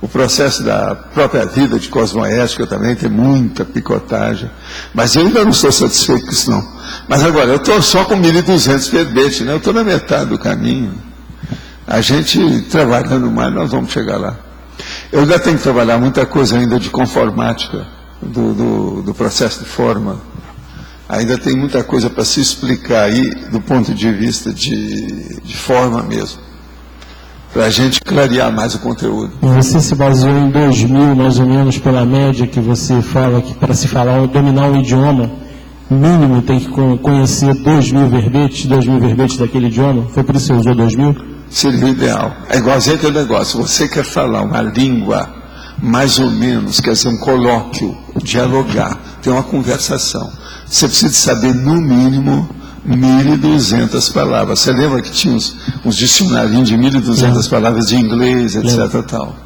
O processo da própria vida de cosmoética também tem muita picotagem. Mas eu ainda não estou satisfeito com isso, não. Mas agora, eu estou só com 1.200 verbetes, né? Eu estou na metade do caminho. A gente trabalhando mais, nós vamos chegar lá. Eu ainda tenho que trabalhar muita coisa ainda de conformática, do processo de forma. Ainda tem muita coisa para se explicar aí, do ponto de vista de forma mesmo. Para a gente clarear mais o conteúdo. E você se baseou em 2000, mais ou menos, pela média que você fala que para se falar, dominar um idioma, mínimo tem que conhecer 2.000 verbetes daquele idioma? Foi por isso que você usou 2.000? Seria o ideal. É igualzinho aquele negócio. Você quer falar uma língua, mais ou menos, quer dizer, um colóquio, dialogar, ter uma conversação. Você precisa saber, no mínimo, 1.200 palavras. Você lembra que tinha uns dicionarinhos de 1.200 palavras de inglês, etc. Tal.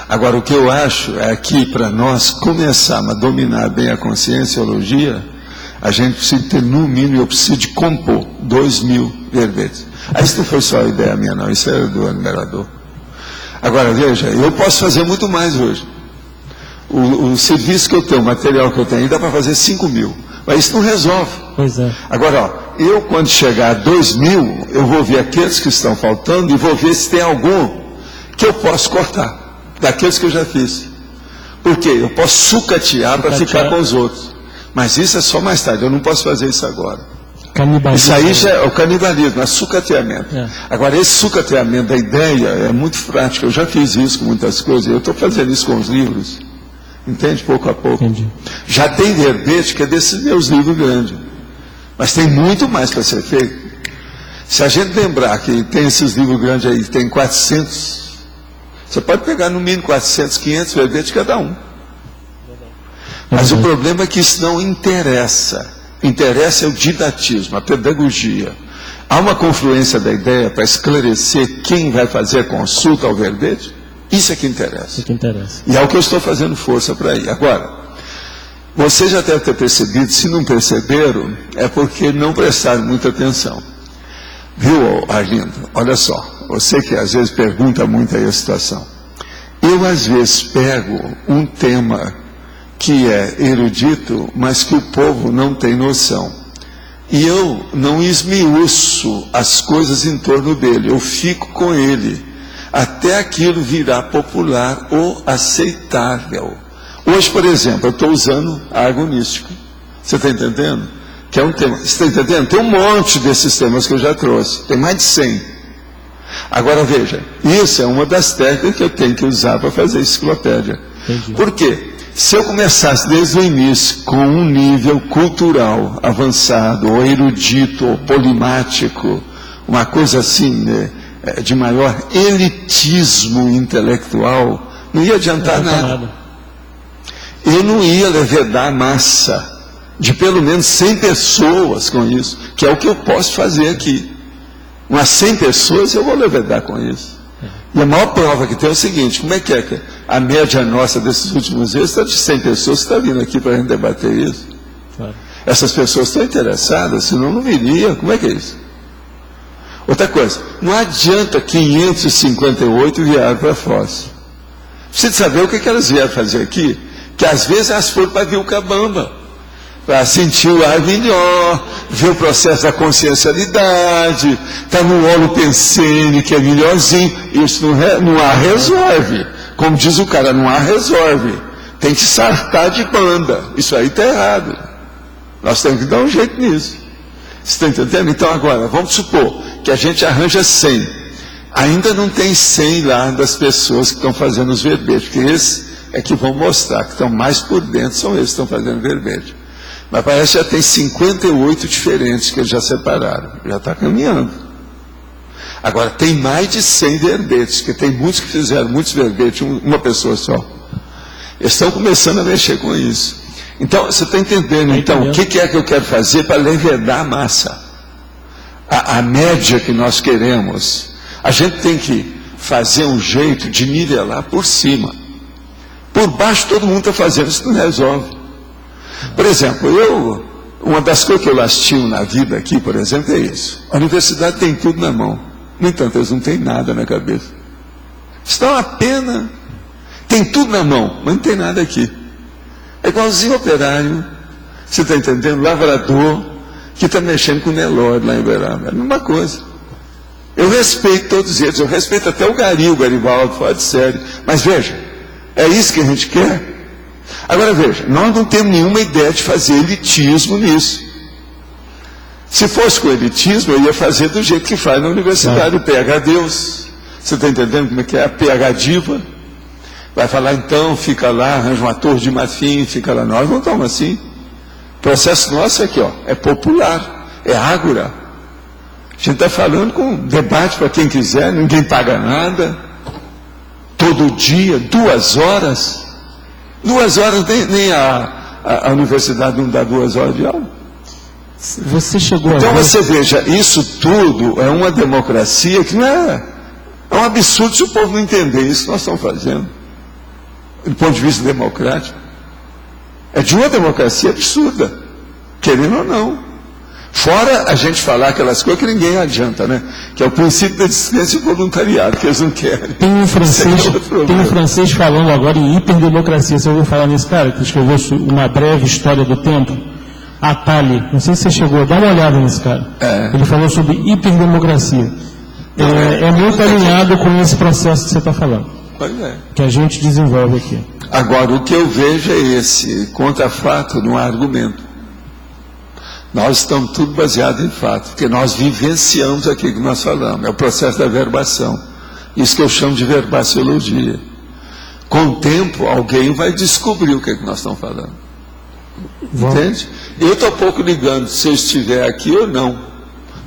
Agora, o que eu acho é que, para nós começarmos a dominar bem a conscienciologia, a gente precisa ter, no mínimo, eu preciso de compor 2.000 verbetes. Isso não foi só a ideia minha, não. Isso é do enumerador. Agora, veja, eu posso fazer muito mais hoje. O serviço que eu tenho, o material que eu tenho, dá para fazer 5.000. Mas isso não resolve. Pois é. Agora, ó, eu quando chegar a 2.000, eu vou ver aqueles que estão faltando e vou ver se tem algum que eu posso cortar, daqueles que eu já fiz. Por quê? Eu posso sucatear para ficar com os outros. Mas isso é só mais tarde, eu não posso fazer isso agora. Isso aí já é o canibalismo, é sucateamento. É. Agora, esse sucateamento da ideia é muito prático. Eu já fiz isso com muitas coisas, eu estou fazendo isso com os livros. Entende? Pouco a pouco. Entendi. Já tem verbete que é desses meus livros grandes. Mas tem muito mais para ser feito. Se a gente lembrar que tem esses livros grandes aí, tem 400, você pode pegar no mínimo 400, 500 verbetes cada um. Mas o problema é que isso não interessa. Interessa é o didatismo, a pedagogia. Há uma confluência da ideia para esclarecer quem vai fazer a consulta ao verbete? Isso é que interessa. Isso que interessa. E é o que eu estou fazendo força para ir. Agora, você já deve ter percebido, se não perceberam, é porque não prestaram muita atenção. Viu, Arlindo? Olha só, você que às vezes pergunta muito aí a situação. Eu às vezes pego um tema que é erudito, mas que o povo não tem noção. E eu não esmiuço as coisas em torno dele, eu fico com ele, até aquilo virar popular ou aceitável. Hoje, por exemplo, eu estou usando a agonística. Você está entendendo? Que é um tema. Você está entendendo? Tem um monte desses temas que eu já trouxe. Tem mais de 100. Agora veja, isso é uma das técnicas que eu tenho que usar para fazer enciclopédia. Entendi. Por quê? Se eu começasse desde o início com um nível cultural avançado, ou erudito, ou polimático, uma coisa assim, né, de maior elitismo intelectual, não ia adiantar nada. Eu não ia levedar a massa de pelo menos 100 pessoas com isso, que é o que eu posso fazer aqui. Umas 100 pessoas eu vou levedar com isso. E a maior prova que tem é o seguinte: como é que a média nossa desses últimos dias está de 100 pessoas que estão vindo aqui para a gente debater isso? Claro. Essas pessoas estão interessadas, senão não viria. Como é que é isso? Outra coisa, não adianta 558 vieram para Foz. Precisa saber o que elas vieram fazer aqui, que às vezes elas foram para Vilcabamba, para sentir o ar melhor, ver o processo da consciencialidade, está no holopensene, que é melhorzinho. Isso não há resolve. Como diz o cara, não há resolve. Tem que sartar de banda. Isso aí está errado. Nós temos que dar um jeito nisso. Você está entendendo? Então agora, vamos supor que a gente arranja 100. Ainda não tem 100 lá das pessoas que estão fazendo os verbetes, porque esses é que vão mostrar, que estão mais por dentro, são eles que estão fazendo verbete. Mas parece que já tem 58 diferentes que eles já separaram. Já está caminhando. Agora, tem mais de 100 verbetes, que tem muitos que fizeram muitos verbetes, uma pessoa só. Eles estão começando a mexer com isso. Então, você está entendendo, então, o que é que eu quero fazer para levedar a massa? A média que nós queremos. A gente tem que fazer um jeito de nivelar por cima. Por baixo todo mundo está fazendo, isso não resolve. Por exemplo, uma das coisas que eu lastio na vida aqui, por exemplo, é isso. A universidade tem tudo na mão. No entanto, eles não têm nada na cabeça. Isso dá uma pena. Tem tudo na mão, mas não tem nada aqui. É igualzinho operário, você está entendendo? Lavrador, que está mexendo com o Nelore lá em Uberaba. É a mesma coisa. Eu respeito todos eles, eu respeito até o Garibaldo, fora de série. Mas veja, é isso que a gente quer? Agora veja, nós não temos nenhuma ideia de fazer elitismo nisso. Se fosse com elitismo, eu ia fazer do jeito que faz na universidade, o PH Deus. Você está entendendo como é que é? A PH Diva. Vai falar então, fica lá, arranja uma torre de marfim, fica lá. Nós não estamos assim. O processo nosso é aqui, ó, é popular, é ágora. A gente está falando com debate para quem quiser, ninguém paga nada. Todo dia, 2 horas. 2 horas, nem a universidade não dá 2 horas de aula. Você chegou então você veja, isso tudo é uma democracia que não é um absurdo se o povo não entender isso que nós estamos fazendo. Do ponto de vista democrático. É de uma democracia absurda, querendo ou não. Fora a gente falar aquelas coisas que ninguém adianta, né? Que é o princípio da descrença e voluntariado, que eles não querem. Tem um francês falando agora em hiperdemocracia. Você ouviu falar nesse cara que escreveu Uma Breve História do Tempo? Attali. Não sei se você chegou a dar uma olhada nesse cara. Ele falou sobre hiperdemocracia. É muito alinhado com esse processo que você está falando. Pois é. Que a gente desenvolve aqui. Agora, o que eu vejo é esse. Contra fato, não há argumento. Nós estamos tudo baseado em fato, porque nós vivenciamos aquilo que nós falamos, é o processo da verbação. Isso que eu chamo de verbaciologia. Com o tempo, alguém vai descobrir o que é que nós estamos falando. Entende? Eu estou pouco ligando se eu estiver aqui ou não.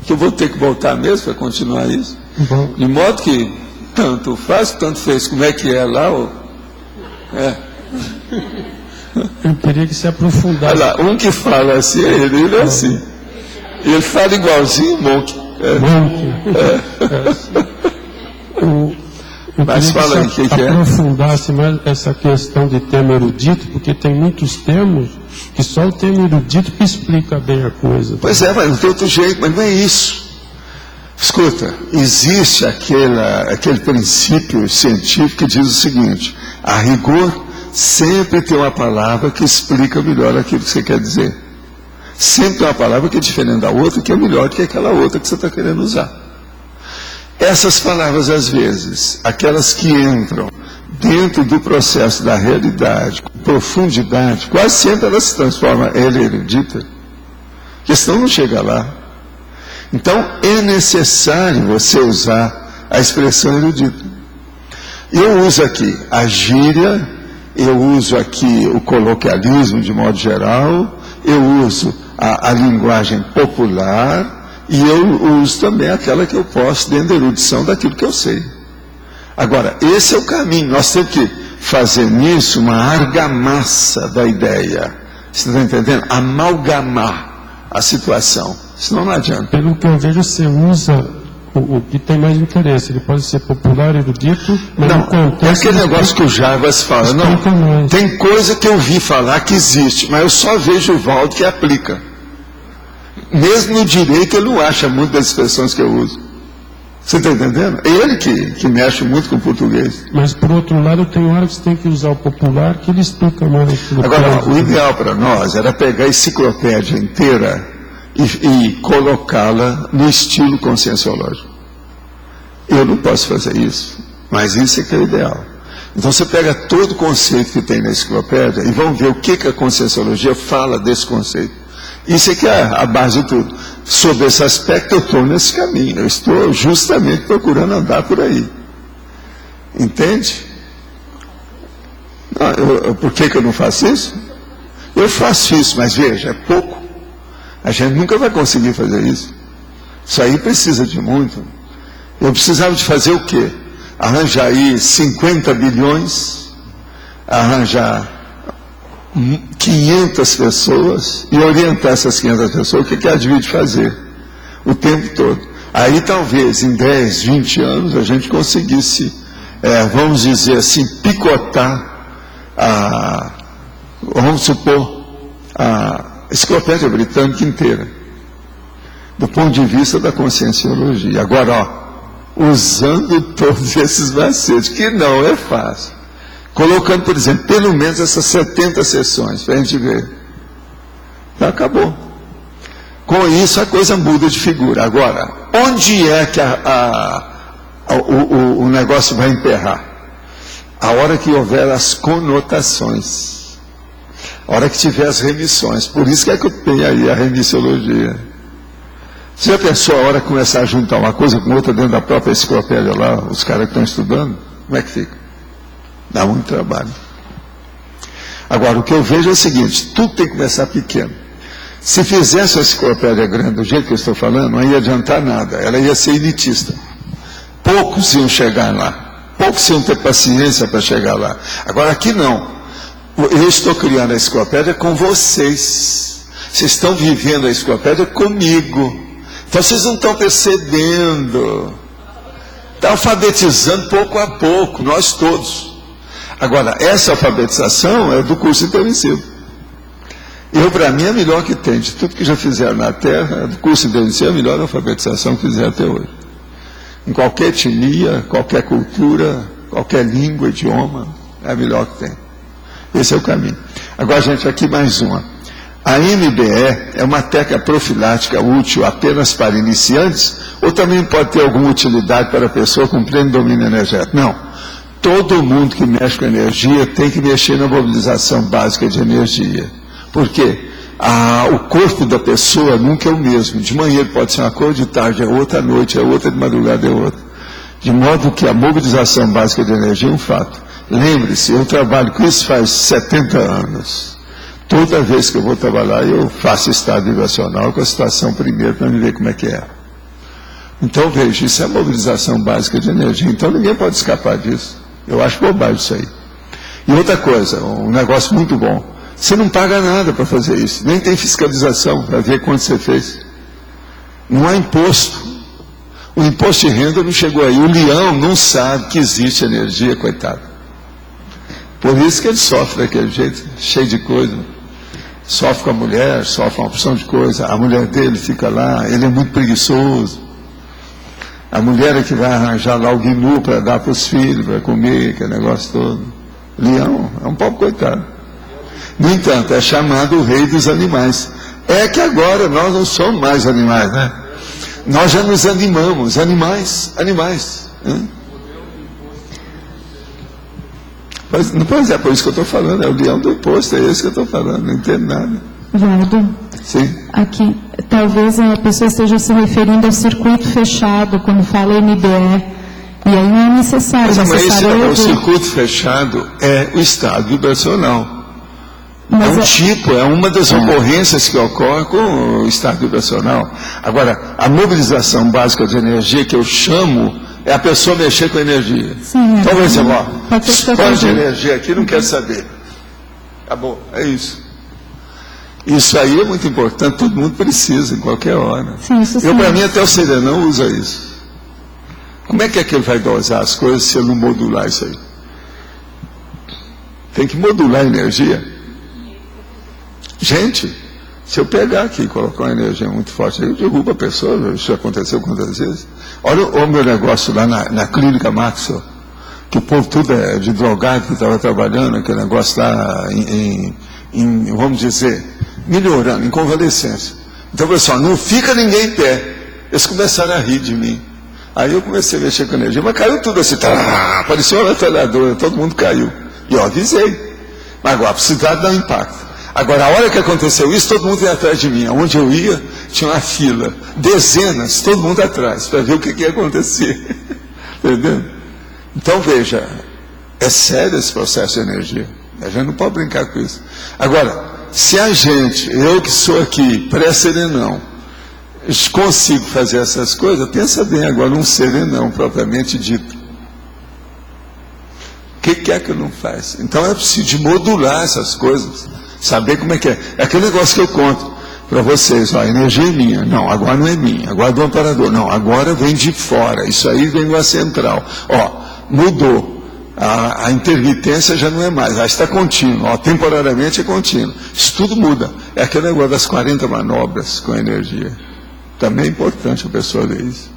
que eu vou ter que voltar mesmo para continuar isso. De modo que tanto faz, tanto fez. Como é que é lá? Eu queria que se aprofundasse. Olha lá, um que fala assim é ele é assim. Ele fala igualzinho Monk. Mas fala aí, o que é? Aprofundasse mais essa questão de termo erudito, porque tem muitos termos que só o termo erudito que explica bem a coisa. Pois é, mas não tem outro jeito, mas não é isso. Escuta, existe aquele princípio científico que diz o seguinte: a rigor, sempre tem uma palavra que explica melhor aquilo que você quer dizer. Sempre tem uma palavra que é diferente da outra, que é melhor do que aquela outra que você está querendo usar. Essas palavras, às vezes, aquelas que entram dentro do processo da realidade, com profundidade, quase sempre elas se transformam em erudita, porque senão não chega lá. Então, é necessário você usar a expressão erudita. Eu uso aqui a gíria, eu uso aqui o coloquialismo de modo geral, eu uso a linguagem popular, e eu uso também aquela que eu posso dentro da erudição daquilo que eu sei. Agora, esse é o caminho. Nós temos que fazer nisso uma argamassa da ideia. Você está entendendo? Amalgamar a situação. Senão não adianta. Pelo que eu vejo, você usa o que tem mais interesse. Ele pode ser popular, erudito, mas não é aquele negócio que o Jarbas fala. Não, tem coisa que eu vi falar que existe, mas eu só vejo o Valdo que aplica. Mesmo no direito, ele não acha muito das expressões que eu uso. Você está entendendo? É ele que mexe muito com o português. Mas, por outro lado, tem hora que você tem que usar o popular, que ele explica mais. Agora, o ideal para nós era pegar a enciclopédia inteira e colocá-la no estilo conscienciológico. Eu não posso fazer isso, mas isso é que é o ideal. Então, você pega todo o conceito que tem na enciclopédia e vamos ver o que a conscienciologia fala desse conceito. Isso é que é a base de tudo. Sobre esse aspecto, eu estou nesse caminho. Eu estou justamente procurando andar por aí. Entende? Não, por que eu não faço isso? Eu faço isso, mas veja, é pouco. A gente nunca vai conseguir fazer isso. Isso aí precisa de muito. Eu precisava de fazer o quê? Arranjar aí 50 bilhões, arranjar 500 pessoas e orientar essas 500 pessoas o que ela devia de fazer o tempo todo. Aí talvez em 10, 20 anos a gente conseguisse, vamos dizer assim, picotar vamos supor, a enciclopédia britânica inteira, do ponto de vista da conscienciologia. Agora, usando todos esses macetes, que não é fácil. Colocando, por exemplo, pelo menos essas 70 sessões, para a gente ver. Então, acabou. Com isso, a coisa muda de figura. Agora, onde é que o negócio vai emperrar? A hora que houver as conotações. A hora que tiver as remissões. Por isso que é que eu tenho aí a remissiologia. Você já pensou a hora que começar a juntar uma coisa com outra dentro da própria enciclopédia lá, os caras que estão estudando? Como é que fica? Dá muito trabalho. Agora, o que eu vejo é o seguinte: tudo tem que começar pequeno. Se fizesse a enciclopédia grande do jeito que eu estou falando, não ia adiantar nada. Ela ia ser elitista. Poucos iam chegar lá. Poucos iam ter paciência para chegar lá. Agora, aqui não. Eu estou criando a enciclopédia com vocês. Vocês estão vivendo a enciclopédia comigo. Então, vocês não estão percebendo. Está alfabetizando pouco a pouco, nós todos. Agora, essa alfabetização é do curso intermissivo. Para mim, é a melhor que tem. De tudo que já fizeram na Terra, do curso intermissivo é a melhor alfabetização que fizeram até hoje. Em qualquer etnia, qualquer cultura, qualquer língua, idioma, é a melhor que tem. Esse é o caminho. Agora, gente, aqui mais uma. A MBE é uma técnica profilática útil apenas para iniciantes ou também pode ter alguma utilidade para a pessoa com pleno domínio energético? Não. Todo mundo que mexe com energia tem que mexer na mobilização básica de energia. Por quê? O corpo da pessoa nunca é o mesmo. De manhã ele pode ser uma cor, de tarde é outra, à noite é outra, de madrugada é outra. De modo que a mobilização básica de energia é um fato. Lembre-se, eu trabalho com isso faz 70 anos. Toda vez que eu vou trabalhar, eu faço estado vibracional com a situação primeiro para me ver como é que é. Então, veja, isso é a mobilização básica de energia. Então, ninguém pode escapar disso. Eu acho bobagem isso aí. E outra coisa, um negócio muito bom. Você não paga nada para fazer isso. Nem tem fiscalização para ver quanto você fez. Não há imposto. O imposto de renda não chegou aí. O leão não sabe que existe energia, coitado. Por isso que ele sofre daquele jeito, cheio de coisa. Sofre com a mulher, sofre uma opção de coisa. A mulher dele fica lá, ele é muito preguiçoso. A mulher é que vai arranjar lá o gnu para dar para os filhos, para comer, aquele negócio todo. Leão é um pobre coitado. No entanto, é chamado o rei dos animais. É que agora nós não somos mais animais, né? Nós já nos animamos, animais. Né? Pois é, por isso que eu estou falando, é o leão do imposto, é esse que eu estou falando, não entendo nada. Valdo, sim. Aqui, talvez a pessoa esteja se referindo ao circuito fechado, quando fala MBE, e aí não é necessário. O circuito fechado é o estado vibracional. É uma das ocorrências que ocorre com o estado vibracional. Agora, a mobilização básica de energia que eu chamo é a pessoa mexer com a energia. Sim, então, por exemplo, expande energia aqui, não quero saber. Acabou, é isso. Isso aí é muito importante, todo mundo precisa, em qualquer hora. Para mim, até o serenão usa isso. Como é que ele vai dosar as coisas se ele não modular isso aí? Tem que modular a energia. Gente, se eu pegar aqui e colocar uma energia muito forte, eu derrubo a pessoa, isso já aconteceu quantas vezes. Olha o meu negócio lá na clínica Maxwell, que o povo tudo é de drogado que estava trabalhando, aquele negócio lá vamos dizer, melhorando, em convalescência. Então, pessoal, não fica ninguém em pé. Eles começaram a rir de mim. Aí eu comecei a mexer com energia, mas caiu tudo assim, parecia uma metralhadora, todo mundo caiu. E eu avisei. Mas agora, precisava dar um impacto. Agora, a hora que aconteceu isso, todo mundo ia atrás de mim. Onde eu ia, tinha uma fila, dezenas, todo mundo atrás, para ver o que ia acontecer. Entendeu? Então, veja, é sério esse processo de energia. A gente não pode brincar com isso. Agora, se a gente, eu que sou aqui, pré-serenão, consigo fazer essas coisas, pensa bem agora, um serenão propriamente dito. O que é que não faz? Então, é preciso de modular essas coisas. Saber como é que é. É aquele negócio que eu conto para vocês. Ó, a energia é minha. Não, agora não é minha. Agora é do amparador. Não, agora vem de fora. Isso aí vem da central. Ó, mudou. A intermitência já não é mais. Já está contínuo. Ó, temporariamente é contínuo. Isso tudo muda. É aquele negócio das 40 manobras com a energia. Também é importante a pessoa ver isso.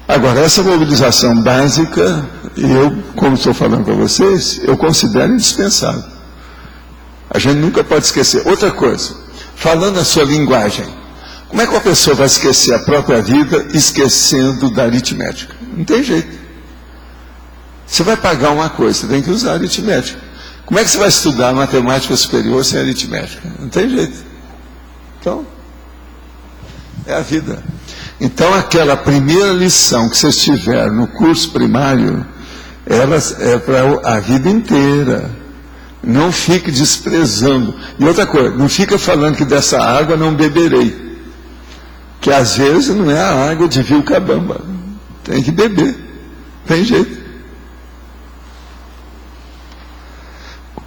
Agora, essa mobilização básica, eu, como estou falando para vocês, eu considero indispensável. A gente nunca pode esquecer. Outra coisa, falando a sua linguagem, como é que uma pessoa vai esquecer a própria vida esquecendo da aritmética? Não tem jeito. Você vai pagar uma coisa, você tem que usar a aritmética. Como é que você vai estudar matemática superior sem aritmética? Não tem jeito. Então, é a vida. Então, aquela primeira lição que vocês tiveram no curso primário, ela é para a vida inteira. Não fique desprezando. E outra coisa, não fica falando que dessa água não beberei. Que às vezes não é a água de Vilcabamba. Tem que beber. Tem jeito.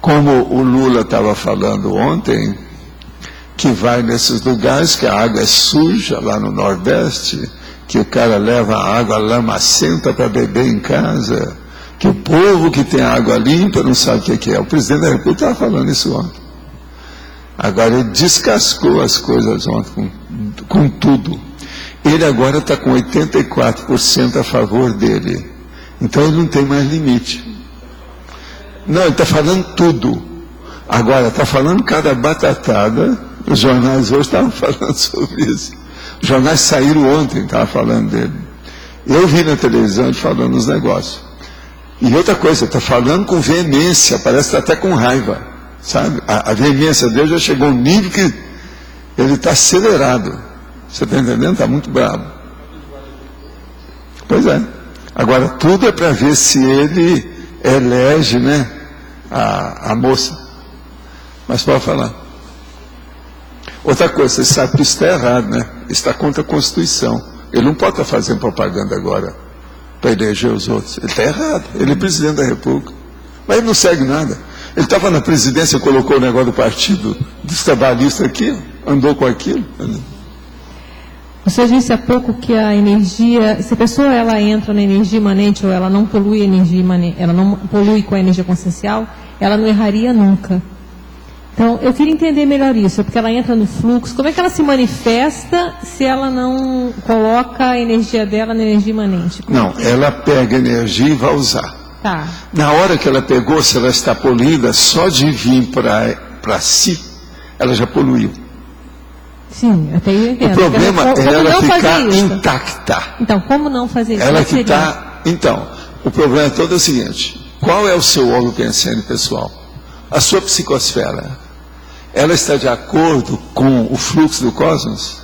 Como o Lula estava falando ontem, que vai nesses lugares que a água é suja, lá no Nordeste, que o cara leva a água lamacenta para beber em casa, que o povo que tem água limpa não sabe o que é. O presidente da República estava falando isso ontem. Agora ele descascou as coisas ontem com tudo. Ele agora está com 84% a favor dele. Então ele não tem mais limite. Não, ele está falando tudo. Agora, está falando cada batatada. Os jornais hoje estavam falando sobre isso. Os jornais saíram ontem, estavam falando dele. Eu vi na televisão ele falando os negócios. E outra coisa, está falando com veemência, parece que está até com raiva, sabe? A veemência dele já chegou a um nível que ele está acelerado. Você está entendendo? Está muito bravo. Pois é. Agora, tudo é para ver se ele elege, né, a moça. Mas pode falar. Outra coisa, você sabe que isso está errado, né? Isso está contra a Constituição. Ele não pode estar fazendo propaganda agora para eleger os outros. Ele está errado. Ele é presidente da República. Mas ele não segue nada. Ele estava na presidência, colocou o negócio do partido dos trabalhistas aqui, andou com aquilo. Você disse há pouco que a energia, se a pessoa ela entra na energia imanente ou ela não polui a energia imanente, ela não polui com a energia consciencial, ela não erraria nunca. Então, eu queria entender melhor isso, porque ela entra no fluxo, como é que ela se manifesta se ela não coloca a energia dela na energia imanente? Não, ela pega energia e vai usar. Tá. Na hora que ela pegou, se ela está poluída, só de vir para si, ela já poluiu. Sim, até eu entendo. O problema é ela ficar intacta. Então, como não fazer isso? Ela que está... Então, o problema todo é o seguinte, qual é o seu órgão pensante pessoal? A sua psicosfera. Ela está de acordo com o fluxo do cosmos?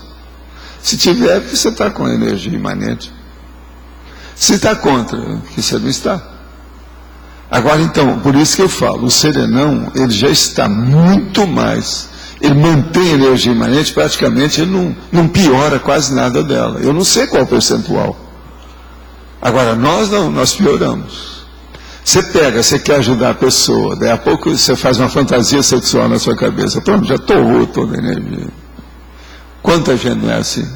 Se tiver, você está com a energia imanente. Se está contra, que você não está. Agora, então, por isso que eu falo, o serenão, ele já está muito mais, ele mantém a energia imanente, praticamente ele não piora quase nada dela. Eu não sei qual o percentual. Agora, nós não, nós pioramos. Você pega, você quer ajudar a pessoa, daí a pouco você faz uma fantasia sexual na sua cabeça, pronto, já torrou toda a energia. Quanta gente não é assim?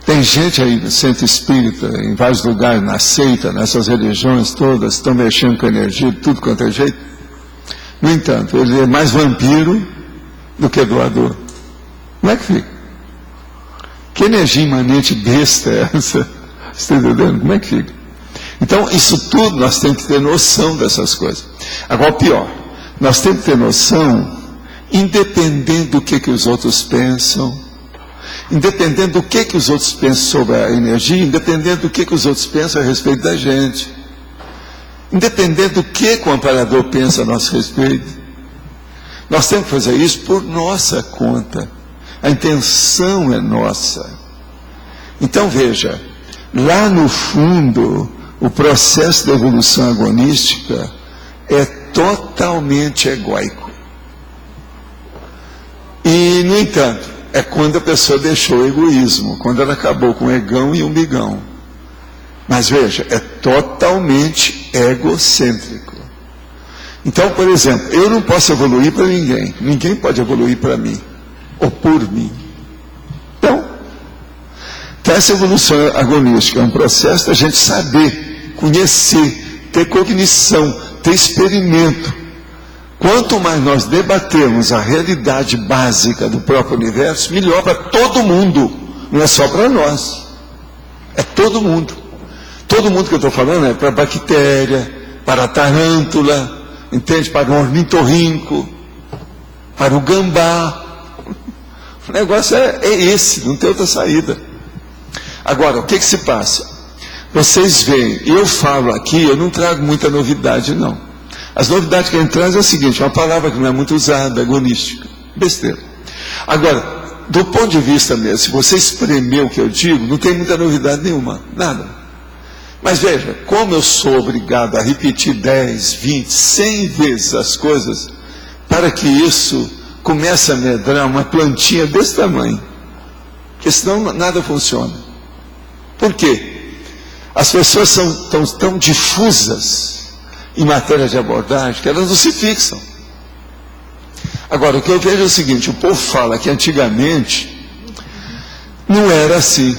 Tem gente aí no centro espírita, em vários lugares, na seita, nessas religiões todas, estão mexendo com energia, tudo quanto é jeito. No entanto, ele é mais vampiro do que doador. Como é que fica? Que energia imanente besta é essa? Você está entendendo? Como é que fica? Então, isso tudo nós temos que ter noção dessas coisas. Agora, o pior, nós temos que ter noção, independente do que os outros pensam, independente do que os outros pensam sobre a energia, independente do que os outros pensam a respeito da gente, independente do que o amparador pensa a nosso respeito, nós temos que fazer isso por nossa conta. A intenção é nossa. Então, veja, lá no fundo, o processo da evolução agonística é totalmente egóico. E, no entanto, é quando a pessoa deixou o egoísmo, quando ela acabou com o egão e o umbigão. Mas veja, é totalmente egocêntrico. Então, por exemplo, eu não posso evoluir para ninguém, ninguém pode evoluir para mim, ou por mim. Então, essa evolução agonística é um processo da gente saber, conhecer, ter cognição, ter experimento. Quanto mais nós debatermos a realidade básica do próprio universo, melhor para todo mundo, não é só para nós, é todo mundo. Todo mundo que eu estou falando é para a bactéria, para a tarântula, entende? Para o ornitorrinco, para o gambá. O negócio é esse, não tem outra saída. Agora, o que se passa? Vocês veem, eu falo aqui, eu não trago muita novidade, não. As novidades que a gente traz é o seguinte, uma palavra que não é muito usada, agonística, besteira. Agora, do ponto de vista mesmo, se você espremer o que eu digo, não tem muita novidade nenhuma, nada. Mas veja, como eu sou obrigado a repetir 10, 20, 100 vezes as coisas, para que isso comece a medrar uma plantinha desse tamanho, porque senão nada funciona. Por quê? As pessoas são tão difusas em matéria de abordagem que elas não se fixam. Agora, o que eu vejo é o seguinte, o povo fala que antigamente não era assim.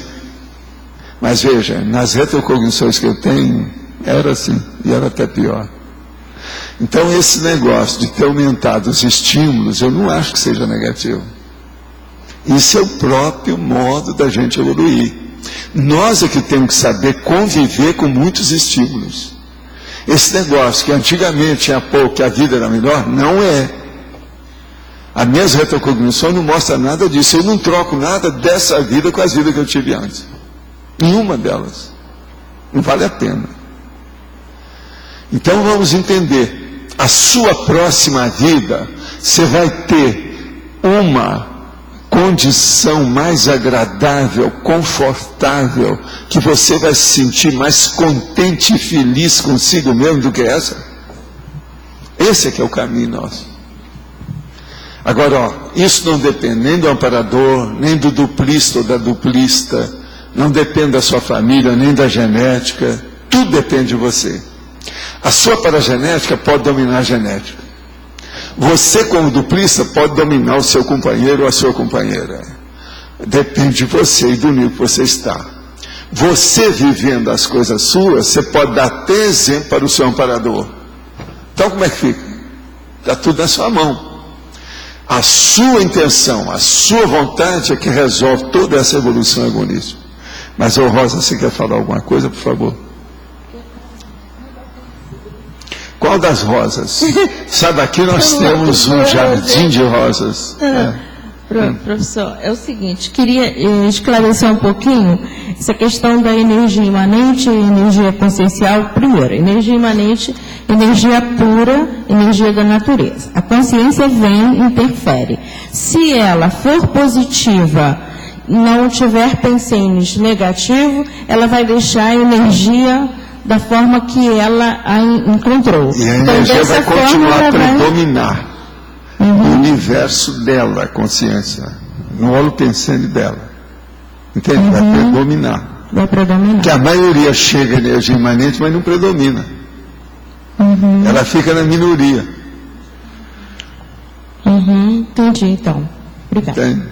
Mas veja, nas retrocognições que eu tenho, era assim, e era até pior. Então, esse negócio de ter aumentado os estímulos, eu não acho que seja negativo. Isso é o próprio modo da gente evoluir. Nós é que temos que saber conviver com muitos estímulos. Esse negócio que antigamente tinha pouco, que a vida era melhor, não é. A minha retrocognição não mostra nada disso. Eu não troco nada dessa vida com as vidas que eu tive antes. Nenhuma delas. Não vale a pena. Então vamos entender. A sua próxima vida, você vai ter uma condição mais agradável, confortável, que você vai se sentir mais contente e feliz consigo mesmo do que essa. Esse é que é o caminho nosso. Agora, ó, isso não depende nem do amparador, nem do duplista ou da duplista, não depende da sua família, nem da genética, tudo depende de você. A sua paragenética pode dominar a genética. Você, como duplista, pode dominar o seu companheiro ou a sua companheira. Depende de você e do nível que você está. Você vivendo as coisas suas, você pode dar até exemplo para o seu amparador. Então, como é que fica? Está tudo na sua mão. A sua intenção, a sua vontade é que resolve toda essa evolução agonística. Mas, ô Rosa, você quer falar alguma coisa, por favor? Qual das rosas? Sabe, aqui nós temos um jardim de rosas. Professor, é o seguinte, queria esclarecer um pouquinho essa questão da energia imanente e energia consciencial. Primeiro, energia imanente, energia pura, energia da natureza. A consciência vem e interfere. Se ela for positiva, não tiver pensamentos negativos, ela vai deixar a energia da forma que ela a encontrou. E a energia vai continuar a predominar. No universo dela, a consciência, no holopensene dela. Entende? Vai predominar. Vai predominar. Que a maioria chega à energia imanente, mas não predomina. Ela fica na minoria. Entendi, então. Obrigada. Entende?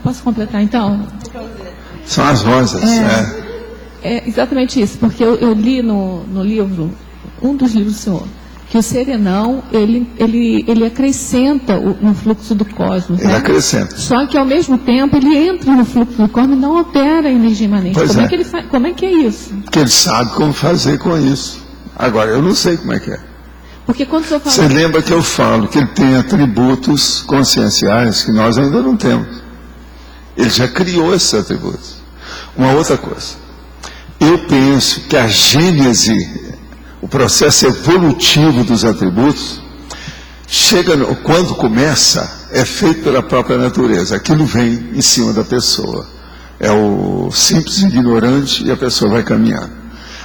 Posso completar, então? São as rosas. É exatamente isso, porque eu li no livro, um dos livros do senhor, que o serenão, ele acrescenta no fluxo do cosmos. Ele acrescenta. Só que, ao mesmo tempo, ele entra no fluxo do cosmos e não altera a energia imanente. Como é que é isso? Porque ele sabe como fazer com isso. Agora, eu não sei como é que é. Porque quando o senhor fala... Você lembra que eu falo que ele tem atributos conscienciais que nós ainda não temos. Ele já criou esses atributos. Uma outra coisa. Eu penso que a gênese, o processo evolutivo dos atributos, quando começa, é feito pela própria natureza. Aquilo vem em cima da pessoa. É o simples ignorante e a pessoa vai caminhando.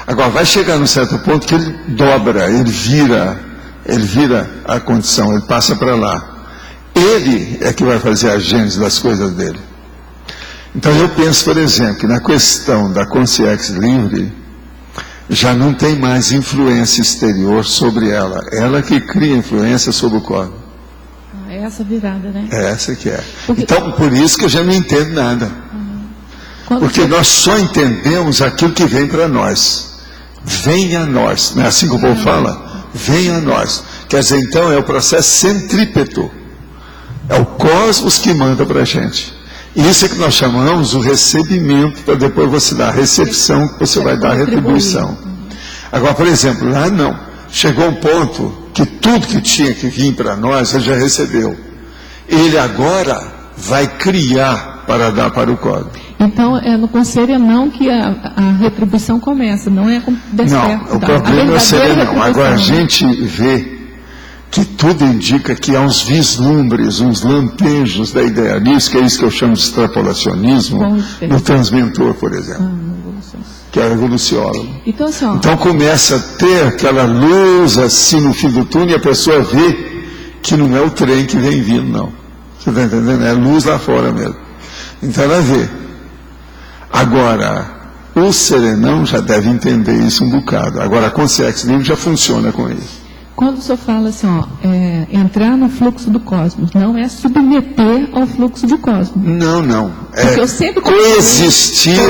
Agora, vai chegar num certo ponto que ele dobra, ele vira a condição, ele passa para lá. Ele é que vai fazer a gênese das coisas dele. Então, eu penso, por exemplo, que na questão da consciência livre, já não tem mais influência exterior sobre ela. Ela que cria influência sobre o corpo. É essa virada, né? É essa que é. Então, por isso que eu já não entendo nada. Porque nós só entendemos aquilo que vem para nós. Vem a nós. Não é assim que o povo fala? Vem a nós. Quer dizer, então, é o processo centrípeto. É o cosmos que manda para a gente. Isso é que nós chamamos o recebimento, para depois você dar a recepção, que você vai dar a retribuição. Agora, por exemplo, lá não. Chegou um ponto que tudo que tinha que vir para nós, ele já recebeu. Ele agora vai criar para dar para o código. Então, é no serenão que a retribuição começa, não é com desperto. Não, o problema é o serenão. Agora, a gente vê que tudo indica que há uns vislumbres, uns lampejos da ideia nisso, que é isso que eu chamo de extrapolacionismo, no transmentor, por exemplo, que é o evoluciólogo. Então começa a ter aquela luz assim no fim do túnel e a pessoa vê que não é o trem que vem vindo, não. Você está entendendo? É luz lá fora mesmo. Então ela vê. Agora, o serenão já deve entender isso um bocado. Agora, a consciência livre já funciona com isso. Quando o senhor fala assim, entrar no fluxo do cosmos, não é submeter ao fluxo do cosmos. Não. É coexistir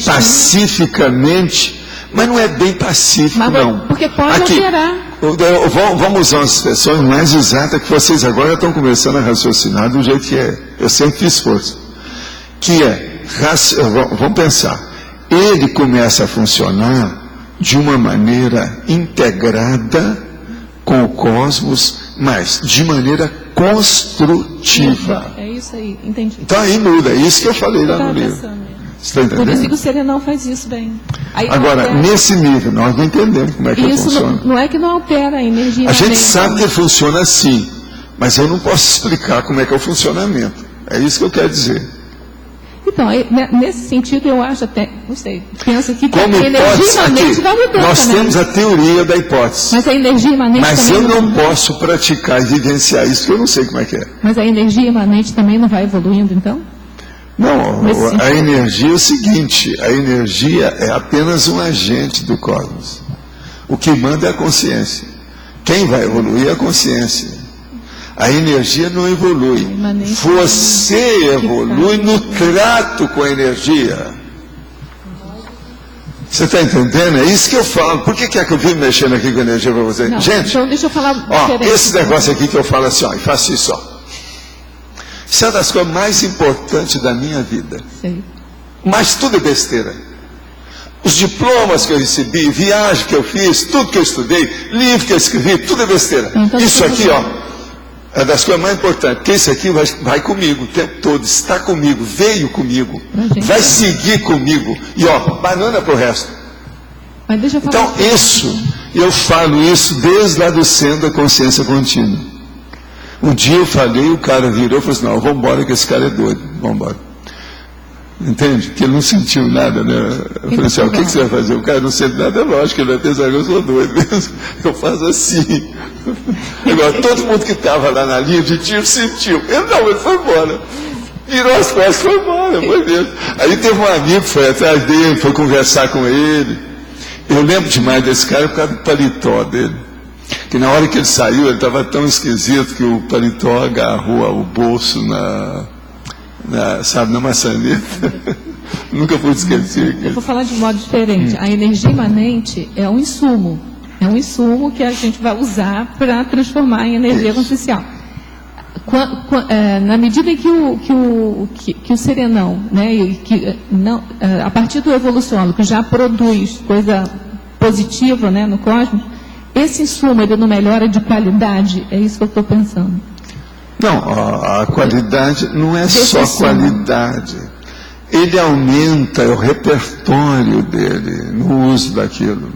pacificamente, mas não é bem pacífico, não. Porque pode alterar. Vamos usar uma expressão mais exata que vocês agora estão começando a raciocinar do jeito que é. Eu sempre fiz força. Que é, vamos pensar, ele começa a funcionar de uma maneira integrada com o cosmos, mas de maneira construtiva. É isso aí, entendi. Então aí muda, é isso que eu falei lá no livro. Você está entendendo? Por isso que o serenão faz isso bem. Aí agora, nesse nível, nós não entendemos como é que funciona. Não é que não altera a energia. A gente sabe que funciona assim, mas eu não posso explicar como é que é o funcionamento. É isso que eu quero dizer. Então, nesse sentido, eu acho até, não sei, penso que como a energia imanente vai mudando nós também. temos a teoria da hipótese. Mas a energia imanente Mas também eu não posso praticar e vivenciar isso, porque eu não sei como é que é. Mas a energia imanente também não vai evoluindo, então? Não, a energia é o seguinte, a energia é apenas um agente do cosmos. O que manda é a consciência. Quem vai evoluir é a consciência. A energia não evolui. Você evolui no trato com a energia. Você está entendendo? É isso que eu falo. Por que é que eu vim mexendo aqui com a energia para você? Não, gente, então deixa eu falar esse negócio aqui que eu falo assim, e faço isso, isso é uma das coisas mais importantes da minha vida. Sei. Mas tudo é besteira. Os diplomas que eu recebi, viagem que eu fiz, tudo que eu estudei, livro que eu escrevi, tudo é besteira. Então, isso aqui, é das coisas mais importantes, porque isso aqui vai comigo o tempo todo, está comigo, veio comigo, vai seguir comigo, e banana pro resto. Mas deixa eu falar então eu falo isso desde lá do centro da consciência contínua. Um dia eu falei, o cara virou e falou assim, não, vamos embora que esse cara é doido, vamos embora. Entende? Que ele não sentiu nada, né? Eu falei assim, o que você vai fazer? O cara não sente nada, é lógico, ele vai pensar que eu sou doido mesmo. Eu faço assim. Agora, todo mundo que estava lá na linha de tiro sentiu. Ele foi embora. Virou as costas, foi embora, foi mesmo. Aí teve um amigo que foi atrás dele, foi conversar com ele. Eu lembro demais desse cara por causa do paletó dele. Que na hora que ele saiu, ele estava tão esquisito que o paletó agarrou o bolso na maçaneta. Nunca pude esquecer. Eu vou falar de um modo diferente. A energia imanente é um insumo. É um insumo que a gente vai usar para transformar em energia consciencial. Na medida em que o serenão, né, a partir do evolucionário, já produz coisa positiva, né, no cosmos, esse insumo ele não melhora de qualidade? É isso que eu estou pensando. Não, a qualidade não é só qualidade. Ele aumenta o repertório dele no uso daquilo.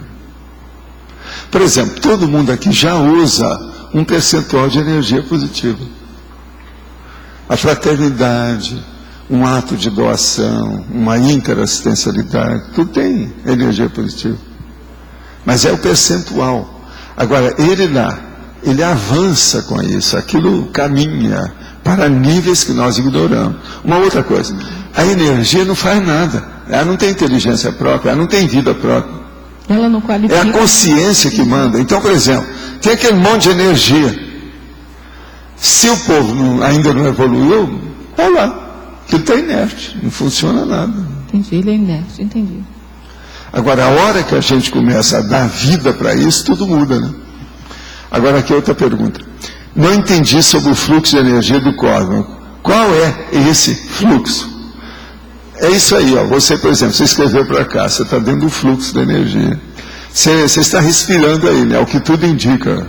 Por exemplo, todo mundo aqui já usa um percentual de energia positiva. A fraternidade, um ato de doação, uma interassistencialidade, tudo tem energia positiva. Mas é o percentual. Agora, ele avança com isso, aquilo caminha para níveis que nós ignoramos. Uma outra coisa, a energia não faz nada, ela não tem inteligência própria, ela não tem vida própria. Ela não qualifica. É a consciência que manda. Então, por exemplo, tem aquele monte de energia. Se o povo ainda não evoluiu, está lá, ele está inerte, não funciona nada. Entendi, ele é inerte, entendi. Agora, a hora que a gente começa a dar vida para isso, tudo muda, né? Agora, aqui outra pergunta. Não entendi sobre o fluxo de energia do cosmos. Qual é esse fluxo? É isso aí, você, por exemplo, você escreveu para cá, você está dentro do fluxo da energia. Você está respirando aí, né? É o que tudo indica.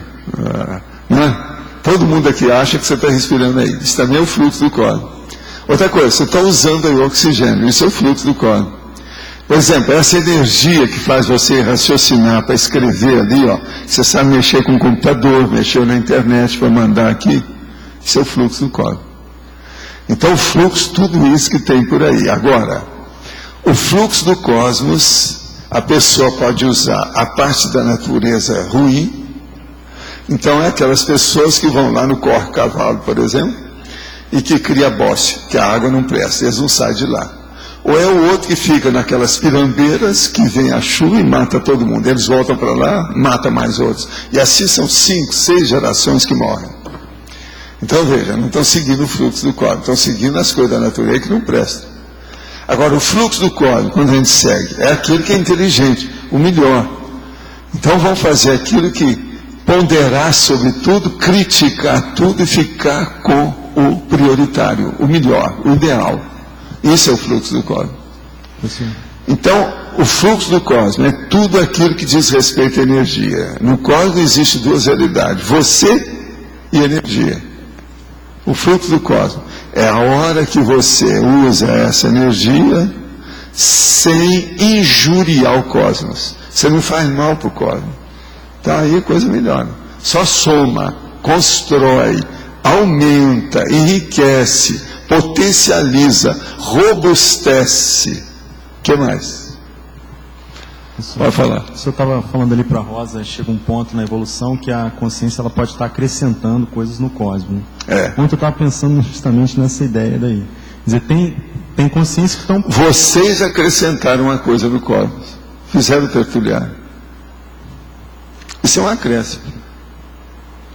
Não é? Todo mundo aqui acha que você está respirando aí. Isso também é o fluxo do cosmos. Outra coisa, você está usando aí o oxigênio. Isso é o fluxo do cosmos. Por exemplo, essa energia que faz você raciocinar para escrever ali, você sabe mexer com o computador, mexer na internet para mandar aqui, isso é o fluxo do cosmos. Então, o fluxo, tudo isso que tem por aí. Agora, o fluxo do cosmos, a pessoa pode usar a parte da natureza ruim. Então, é aquelas pessoas que vão lá no corre-cavalo, por exemplo, e que cria boste, que a água não presta, eles não saem de lá. Ou é o outro que fica naquelas pirambeiras, que vem a chuva e mata todo mundo. Eles voltam para lá, mata mais outros. E assim são 5, 6 gerações que morrem. Então, veja, não estão seguindo o fluxo do cosmos, estão seguindo as coisas da natureza que não prestam. Agora, o fluxo do cosmos, quando a gente segue, é aquele que é inteligente, o melhor. Então, vão fazer aquilo que ponderar sobre tudo, criticar tudo e ficar com o prioritário, o melhor, o ideal. Isso é o fluxo do cosmos. Então, o fluxo do cosmos é tudo aquilo que diz respeito à energia. No cosmos existe duas realidades, você e energia. O fluxo do cosmos é a hora que você usa essa energia sem injuriar o cosmos. Você não faz mal para o cosmos. Então aí a coisa melhora. Só soma, constrói, aumenta, enriquece, potencializa, robustece. O que mais? Pode falar. O senhor estava falando ali para a Rosa, chega um ponto na evolução que a consciência ela pode estar acrescentando coisas no cosmos. Ontem eu estava pensando justamente nessa ideia daí. Quer dizer, tem consciência que estão... Vocês acrescentaram uma coisa no cosmos. Fizeram o tertuliário. Isso é um acréscimo.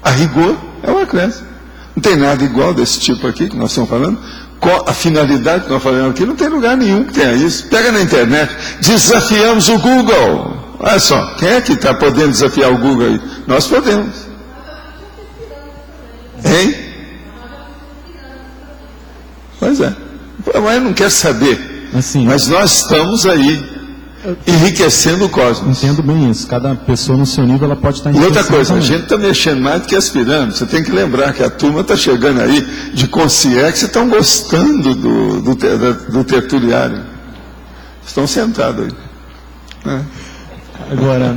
A rigor é um acréscimo. Não tem nada igual desse tipo aqui que nós estamos falando. A finalidade que nós falamos aqui não tem lugar nenhum que tenha isso. Pega na internet, desafiamos o Google. Olha só, quem é que está podendo desafiar o Google aí? Nós podemos. Hein? Pois é. Mas não quer saber. Assim, mas nós estamos aí enriquecendo o cosmos. Entendo bem isso. Cada pessoa no seu nível ela pode estar enriquecendo. E outra coisa, também. A gente está mexendo mais do que as pirâmides. Você tem que lembrar que a turma está chegando aí de consciência e estão gostando do tertuliário. Estão sentados aí. Agora,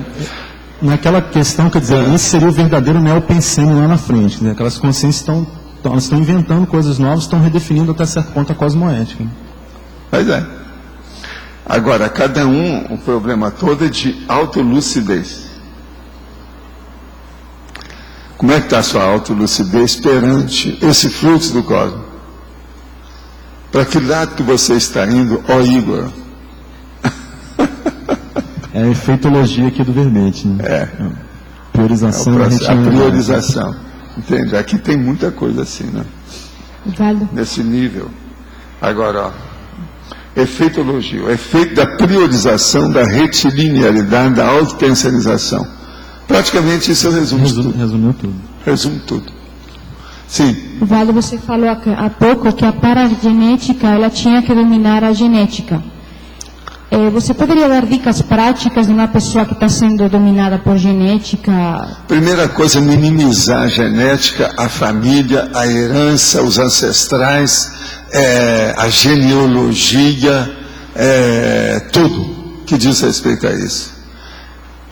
naquela questão, quer dizer, esse seria o verdadeiro neopensênio lá na frente. Quer dizer, aquelas consciências estão inventando coisas novas, estão redefinindo até certo ponto a cosmoética. Pois é. Agora, cada um, o problema todo é de autolucidez. Como é que está a sua autolucidez perante esse fluxo do cosmos? Para que lado que você está indo, ó Igor? É a efeitologia aqui do verbete, né? Priorização. A priorização. Entende? Aqui tem muita coisa assim, né? Vale. Nesse nível. Agora, ó. Efeitologia, o efeito da priorização, da retilinearidade, da autopensalização. Praticamente isso eu resumo tudo. Resumo tudo. Sim. Vale, você falou há pouco que a paragenética, ela tinha que dominar a genética. Você poderia dar dicas práticas de uma pessoa que está sendo dominada por genética? Primeira coisa, minimizar a genética, a família, a herança, os ancestrais, a genealogia, tudo que diz respeito a isso.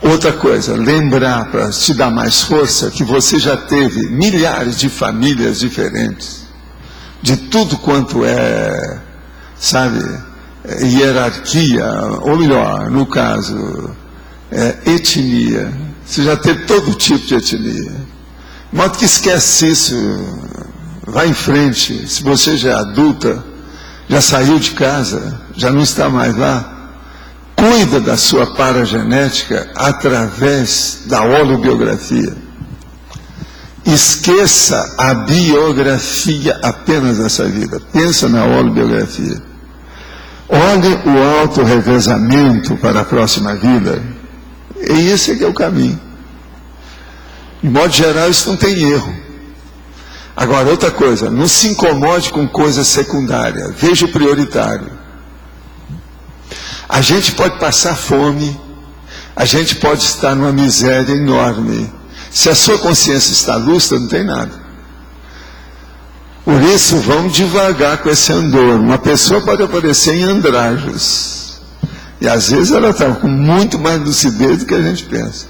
Outra coisa, lembrar, para te dar mais força, que você já teve milhares de famílias diferentes, de tudo quanto hierarquia, ou melhor, no caso, etnia. Você já teve todo tipo de etnia. De modo que esquece isso, vai em frente. Se você já é adulta, já saiu de casa, já não está mais lá, cuida da sua paragenética através da holobiografia. Esqueça a biografia apenas dessa vida. Pensa na holobiografia. Olhe o auto-revezamento para a próxima vida. E esse é que é o caminho. De modo geral, isso não tem erro. Agora, outra coisa, não se incomode com coisa secundária. Veja o prioritário. A gente pode passar fome, a gente pode estar numa miséria enorme. Se a sua consciência está lúcida, não tem nada. Por isso, vamos devagar com esse andor. Uma pessoa pode aparecer em andrajos. E às vezes ela está com muito mais lucidez do que a gente pensa.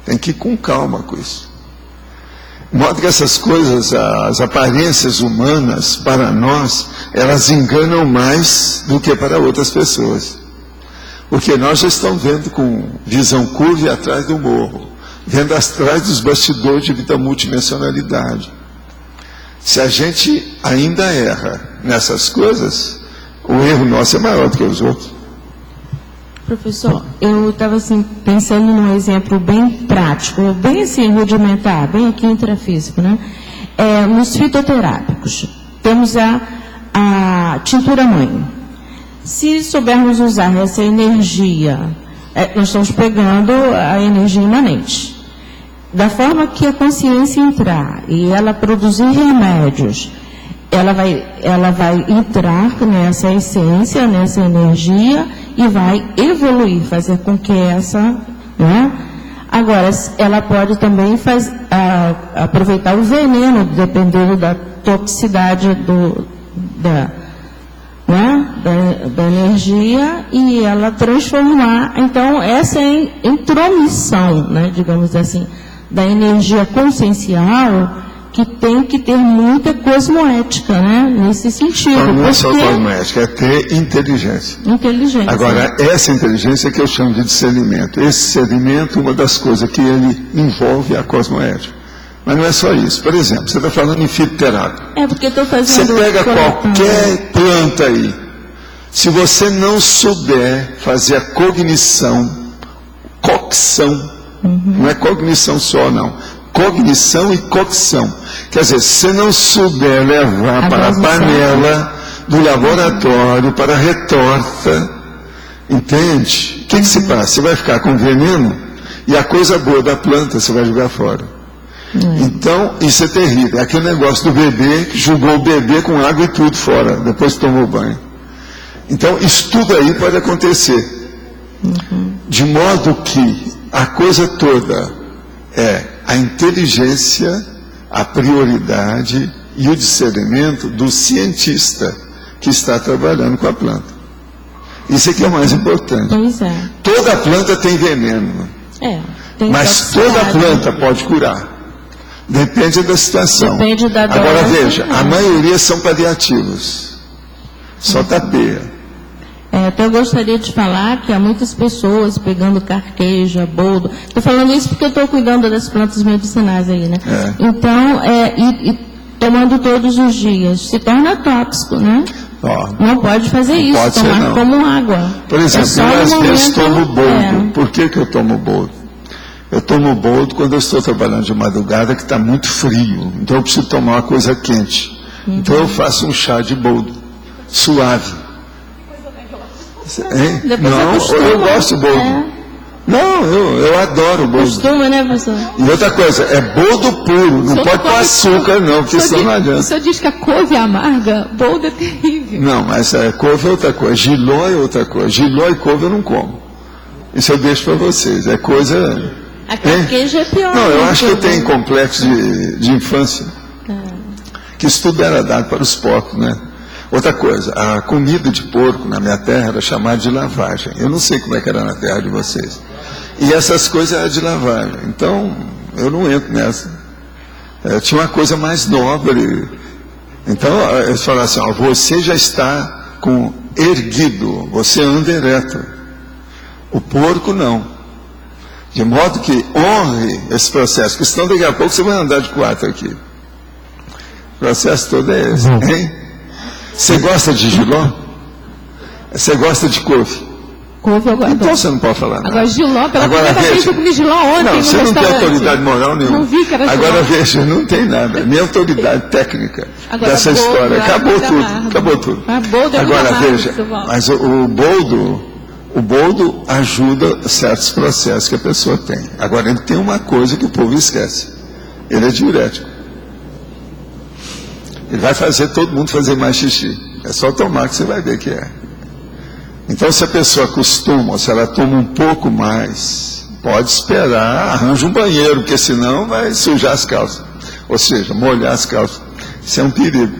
Tem que ir com calma com isso. De modo que essas coisas, as aparências humanas, para nós, elas enganam mais do que para outras pessoas. Porque nós já estamos vendo com visão curva e atrás do morro. Vendo atrás dos bastidores de vida multidimensionalidade. Se a gente ainda erra nessas coisas, o erro nosso é maior do que os outros. Professor, eu estava assim, pensando num exemplo bem prático, bem assim, rudimentar, bem aqui intrafísico, né? Nos fitoterápicos, temos a tintura-mãe. Se soubermos usar essa energia, nós estamos pegando a energia imanente. Da forma que a consciência entrar e ela produzir remédios, ela vai entrar nessa essência, nessa energia e vai evoluir, fazer com que essa... Né? Agora, ela pode também aproveitar o veneno, dependendo da toxicidade da energia, e ela transformar. Então, essa é a intromissão, né, digamos assim, da energia consciencial, que tem que ter muita cosmoética, né? Nesse sentido. Não é só cosmoética, é ter inteligência. Inteligência. Agora, essa inteligência que eu chamo de discernimento. Esse discernimento, uma das coisas que ele envolve é a cosmoética. Mas não é só isso. Por exemplo, você está falando em fitoterápico. É porque eu estou fazendo... Você pega qualquer planta aí. Se você não souber fazer a cognição, não é cognição só, não. Cognição e cocção. Quer dizer, se você não souber levar para a panela do laboratório, para a retorta, entende? O que se passa? Você vai ficar com veneno e a coisa boa da planta você vai jogar fora. Então, isso é terrível. É aquele negócio do bebê que jogou o bebê com água e tudo fora, depois tomou banho. Então, isso tudo aí pode acontecer. De modo que a coisa toda é a inteligência, a prioridade e o discernimento do cientista que está trabalhando com a planta. Isso aqui é o mais importante. Pois é. Toda planta tem veneno. Mas toda planta pode curar. Depende da situação. Depende da dose. Agora veja, a maioria são paliativos. Só tapeia. Então eu gostaria de falar que há muitas pessoas pegando carqueja, boldo. Estou falando isso porque eu estou cuidando das plantas medicinais aí, né? Então, e tomando todos os dias, se torna tóxico, né? Não pode fazer isso, pode tomar como água. Por exemplo, eu às vezes tomo boldo. Por que eu tomo boldo? Eu tomo boldo quando eu estou trabalhando de madrugada que está muito frio. Então eu preciso tomar uma coisa quente. Então eu faço um chá de boldo, suave. Não, eu gosto de boldo. Não, eu adoro boldo. Costuma, né, professor? E outra coisa, é boldo puro, não pode pôr açúcar não, porque senão não adianta. O senhor diz que a couve é amarga, boldo é terrível. Não, mas couve é outra coisa, jiló é outra coisa. Jiló e couve eu não como. Isso eu deixo para vocês, é coisa... A carqueja é pior. Não, eu acho que eu tenho complexo de infância. Que isso tudo era dado para os porcos, né? Outra coisa, a comida de porco na minha terra era chamada de lavagem. Eu não sei como é que era na terra de vocês. E essas coisas eram de lavagem. Então, eu não entro nessa. Tinha uma coisa mais nobre. Então, eles falaram assim, você já está erguido, você anda ereto. O porco não. De modo que honre esse processo, porque senão daqui a pouco você vai andar de 4 aqui. O processo todo é esse, hein? Você gosta de jiló? Você gosta de couve? Couve eu gosto. Então você não pode falar nada. Agora jiló, pela primeira vez eu comi jiló ontem. Não, você não tem autoridade moral nenhuma. Não vi que era jiló. Agora veja, não tem nada. Nem autoridade técnica dessa história. Acabou tudo. Acabou tudo. Agora veja, mas o boldo ajuda certos processos que a pessoa tem. Agora, ele tem uma coisa que o povo esquece. Ele é diurético. Ele vai fazer todo mundo fazer mais xixi. É só tomar que você vai ver que é. Então, se a pessoa acostuma, ou se ela toma um pouco mais, pode esperar, arranja um banheiro, porque senão vai sujar as calças. Ou seja, molhar as calças. Isso é um perigo.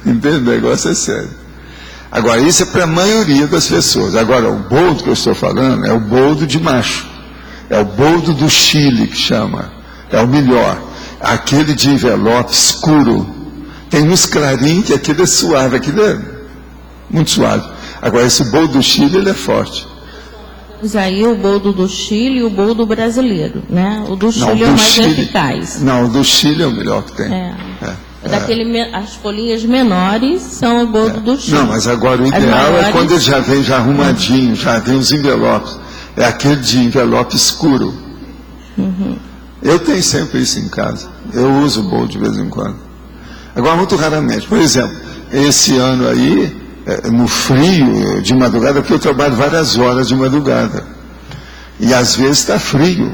Entende? O negócio é sério. Agora, isso é para a maioria das pessoas. Agora, o boldo que eu estou falando é o boldo de macho. É o boldo do Chile, que chama. É o melhor. Aquele de envelope escuro. Tem uns clarinhos que aquele é suave, aquele é muito suave. Agora, esse boldo do Chile, ele é forte. Mas aí o boldo do Chile e o boldo brasileiro, né? O do Chile é o mais eficaz. Não, o do Chile é o melhor que tem. As folhinhas menores são o boldo do Chile. Não, mas agora o ideal é quando ele já vem já arrumadinho, já vem os envelopes. É aquele de envelope escuro. Eu tenho sempre isso em casa. Eu uso o boldo de vez em quando. Agora, muito raramente. Por exemplo, esse ano aí, no frio de madrugada, porque eu trabalho várias horas de madrugada. E às vezes está frio.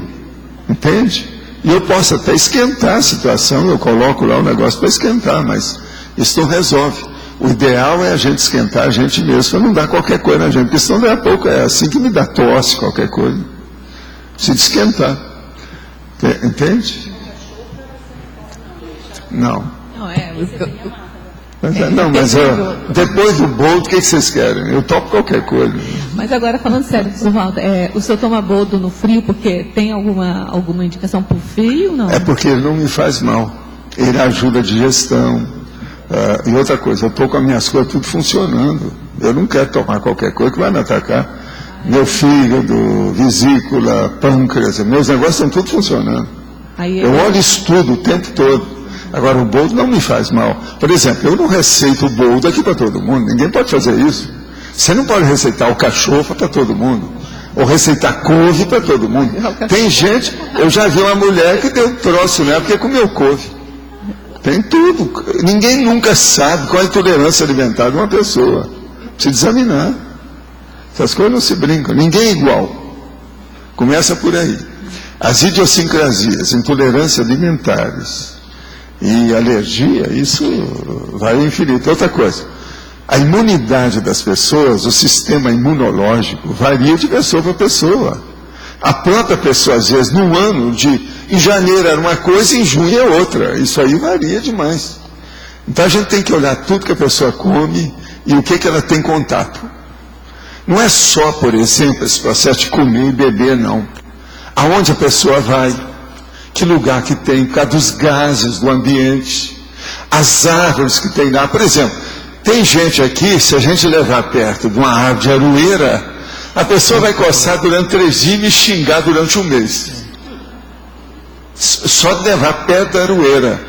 Entende? E eu posso até esquentar a situação, eu coloco lá o negócio para esquentar, mas isso não resolve. O ideal é a gente esquentar a gente mesmo, para não dar qualquer coisa na gente, porque senão daqui a pouco é assim que me dá tosse, qualquer coisa. Precisa esquentar. Entende? Não. Mas depois do boldo, o que vocês querem? Eu topo qualquer coisa. Mas agora, falando sério, professor Walter, o senhor toma boldo no frio porque tem alguma indicação para o frio? Não? É porque ele não me faz mal. Ele ajuda a digestão. E outra coisa, eu estou com as minhas coisas tudo funcionando. Eu não quero tomar qualquer coisa que vai me atacar. Meu fígado, vesícula, pâncreas, meus negócios estão tudo funcionando. Eu olho isso tudo o tempo todo. Agora, o boldo não me faz mal. Por exemplo, eu não receito o boldo aqui para todo mundo. Ninguém pode fazer isso. Você não pode receitar o cachorro para todo mundo. Ou receitar couve para todo mundo. Tem gente, eu já vi uma mulher que deu troço nela porque comeu couve. Tem tudo. Ninguém nunca sabe qual é a intolerância alimentar de uma pessoa. Precisa examinar. Essas coisas não se brincam. Ninguém é igual. Começa por aí. As idiosincrasias, intolerâncias alimentares e alergia, isso vai ao infinito. Outra coisa, a imunidade das pessoas, o sistema imunológico, varia de pessoa para pessoa. A própria pessoa, às vezes, num ano, em janeiro era uma coisa, em junho é outra. Isso aí varia demais. Então a gente tem que olhar tudo que a pessoa come e o que ela tem contato. Não é só, por exemplo, esse processo de comer e beber, não. Aonde a pessoa vai, que lugar que tem, por causa dos gases do ambiente, as árvores que tem lá. Por exemplo, tem gente aqui, se a gente levar perto de uma árvore de aroeira, a pessoa vai coçar durante 3 dias e me xingar durante um mês. Só de levar perto da aroeira.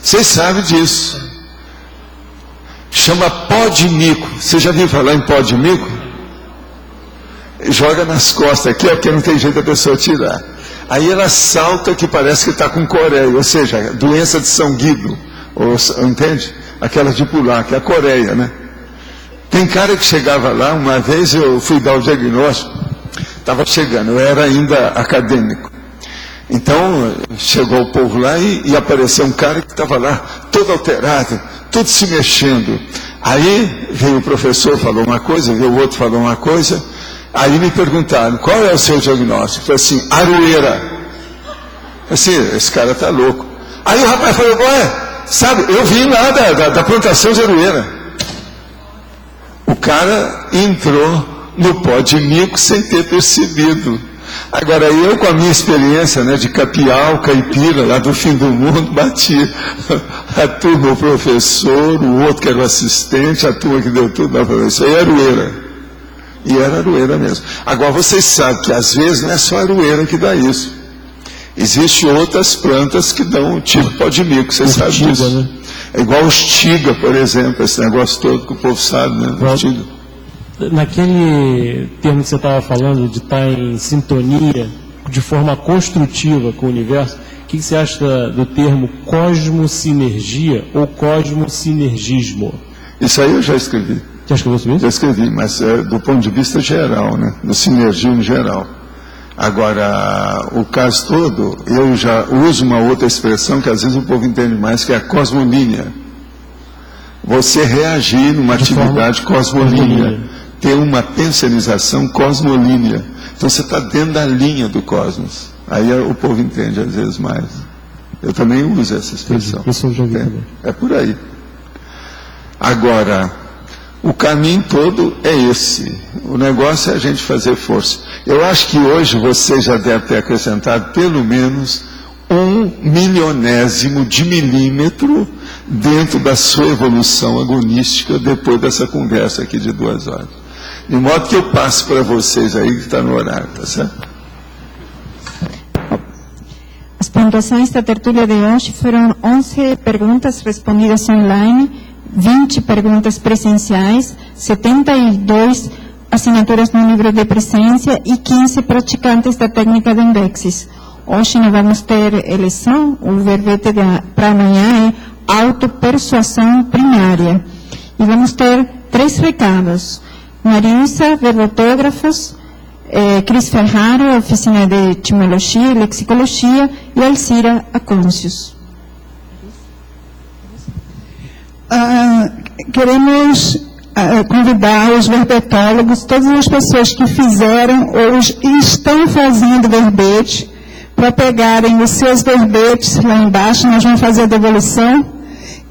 Vocês sabem disso. Chama pó de mico. Você já viu falar em pó de mico? Joga nas costas aqui, porque não tem jeito da pessoa tirar. Aí ela salta que parece que está com coreia, ou seja, doença de São Guido, entende? Aquela de pular, que é a coreia, né? Tem cara que chegava lá, uma vez eu fui dar o diagnóstico, estava chegando, eu era ainda acadêmico. Então, chegou o povo lá e apareceu um cara que estava lá, todo alterado, tudo se mexendo. Aí veio o professor, falou uma coisa, veio o outro, falou uma coisa. Aí me perguntaram, qual é o seu diagnóstico? Eu falei assim, aroeira. Assim, esse cara está louco. Aí o rapaz falou, sabe, eu vim lá da plantação de aroeira. O cara entrou no pó de mico sem ter percebido. Agora eu, com a minha experiência, né, de capial, caipira, lá do fim do mundo, bati a turma, o professor, o outro que era o assistente, a turma que deu tudo, lá falou, isso aí é aroeira. E era aroeira mesmo. Agora vocês sabem que às vezes não é só a aroeira que dá isso. Existem outras plantas que dão tipo pó de mico, vocês sabem disso. Né? É igual o estiga, por exemplo, esse negócio todo que o povo sabe, né? Naquele termo que você estava falando, de estar em sintonia, de forma construtiva com o universo, o que você acha do termo cosmosinergia ou cosmosinergismo? Isso aí eu já escrevi. Já escreveu sobre isso? Já escrevi, mas do ponto de vista geral, né? Do sinergismo geral. Agora, o caso todo, eu já uso uma outra expressão que às vezes o povo entende mais, que é a cosmolínea. Você reagir numa atividade cosmolínea, ter uma pensionização cosmolínea. Então você está dentro da linha do cosmos. Aí o povo entende às vezes mais. Eu também uso essa expressão. Isso eu já vi também. É por aí. Agora, o caminho todo é esse. O negócio é a gente fazer força. Eu acho que hoje você já deve ter acrescentado pelo menos 1/1000º de milímetro dentro da sua evolução agonística depois dessa conversa aqui de 2 horas. De modo que eu passo para vocês aí que está no horário, tá certo? As pontuações da tertúlia de hoje foram 11 perguntas respondidas online, 20 perguntas presenciais, 72 assinaturas no livro de presença e 15 praticantes da técnica de Embexis. Hoje nós vamos ter eleição, o verbete para amanhã é autopersuasão primária. E vamos ter 3 recados. Marisa, verbotógrafos, Cris Ferraro, oficina de etimologia e lexicologia, e Alcira Acôncios. Queremos convidar os verbetólogos, todas as pessoas que fizeram ou estão fazendo verbete, para pegarem os seus verbetes lá embaixo, nós vamos fazer a devolução,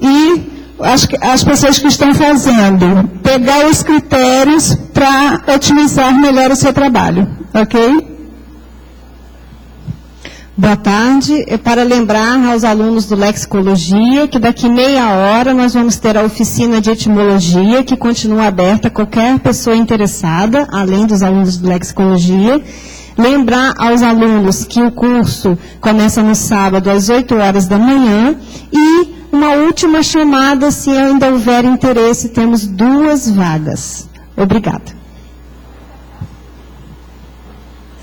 e as pessoas que estão fazendo, pegar os critérios para otimizar melhor o seu trabalho, ok? Boa tarde. Para lembrar aos alunos do Lexicologia que daqui meia hora nós vamos ter a oficina de etimologia, que continua aberta a qualquer pessoa interessada, além dos alunos do Lexicologia. Lembrar aos alunos que o curso começa no sábado às 8 horas da manhã e uma última chamada, se ainda houver interesse, temos 2 vagas. Obrigada.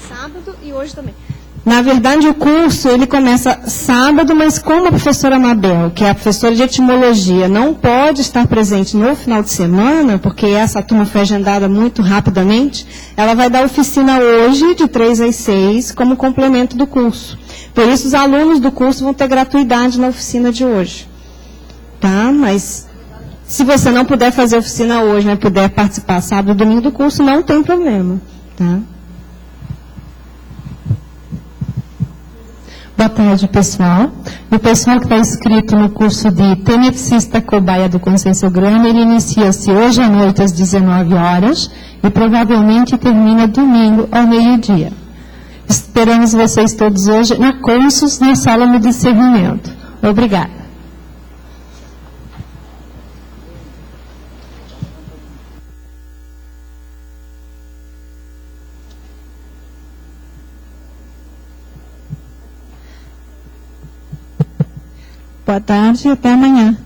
Sábado e hoje também. Na verdade, o curso ele começa sábado, mas como a professora Mabel, que é a professora de etimologia, não pode estar presente no final de semana, porque essa turma foi agendada muito rapidamente, ela vai dar oficina hoje, de 3 às 6, como complemento do curso. Por isso, os alunos do curso vão ter gratuidade na oficina de hoje. Tá? Mas se você não puder fazer a oficina hoje, né, puder participar sábado e domingo do curso, não tem problema. Tá? Boa tarde, pessoal. O pessoal que está inscrito no curso de Tenepsista Cobaia do Conscienciograma, ele inicia-se hoje à noite às 19 horas e provavelmente termina domingo ao meio-dia. Esperamos vocês todos hoje na Consus, na sala de discernimento. Obrigada. Boa tarde e até amanhã.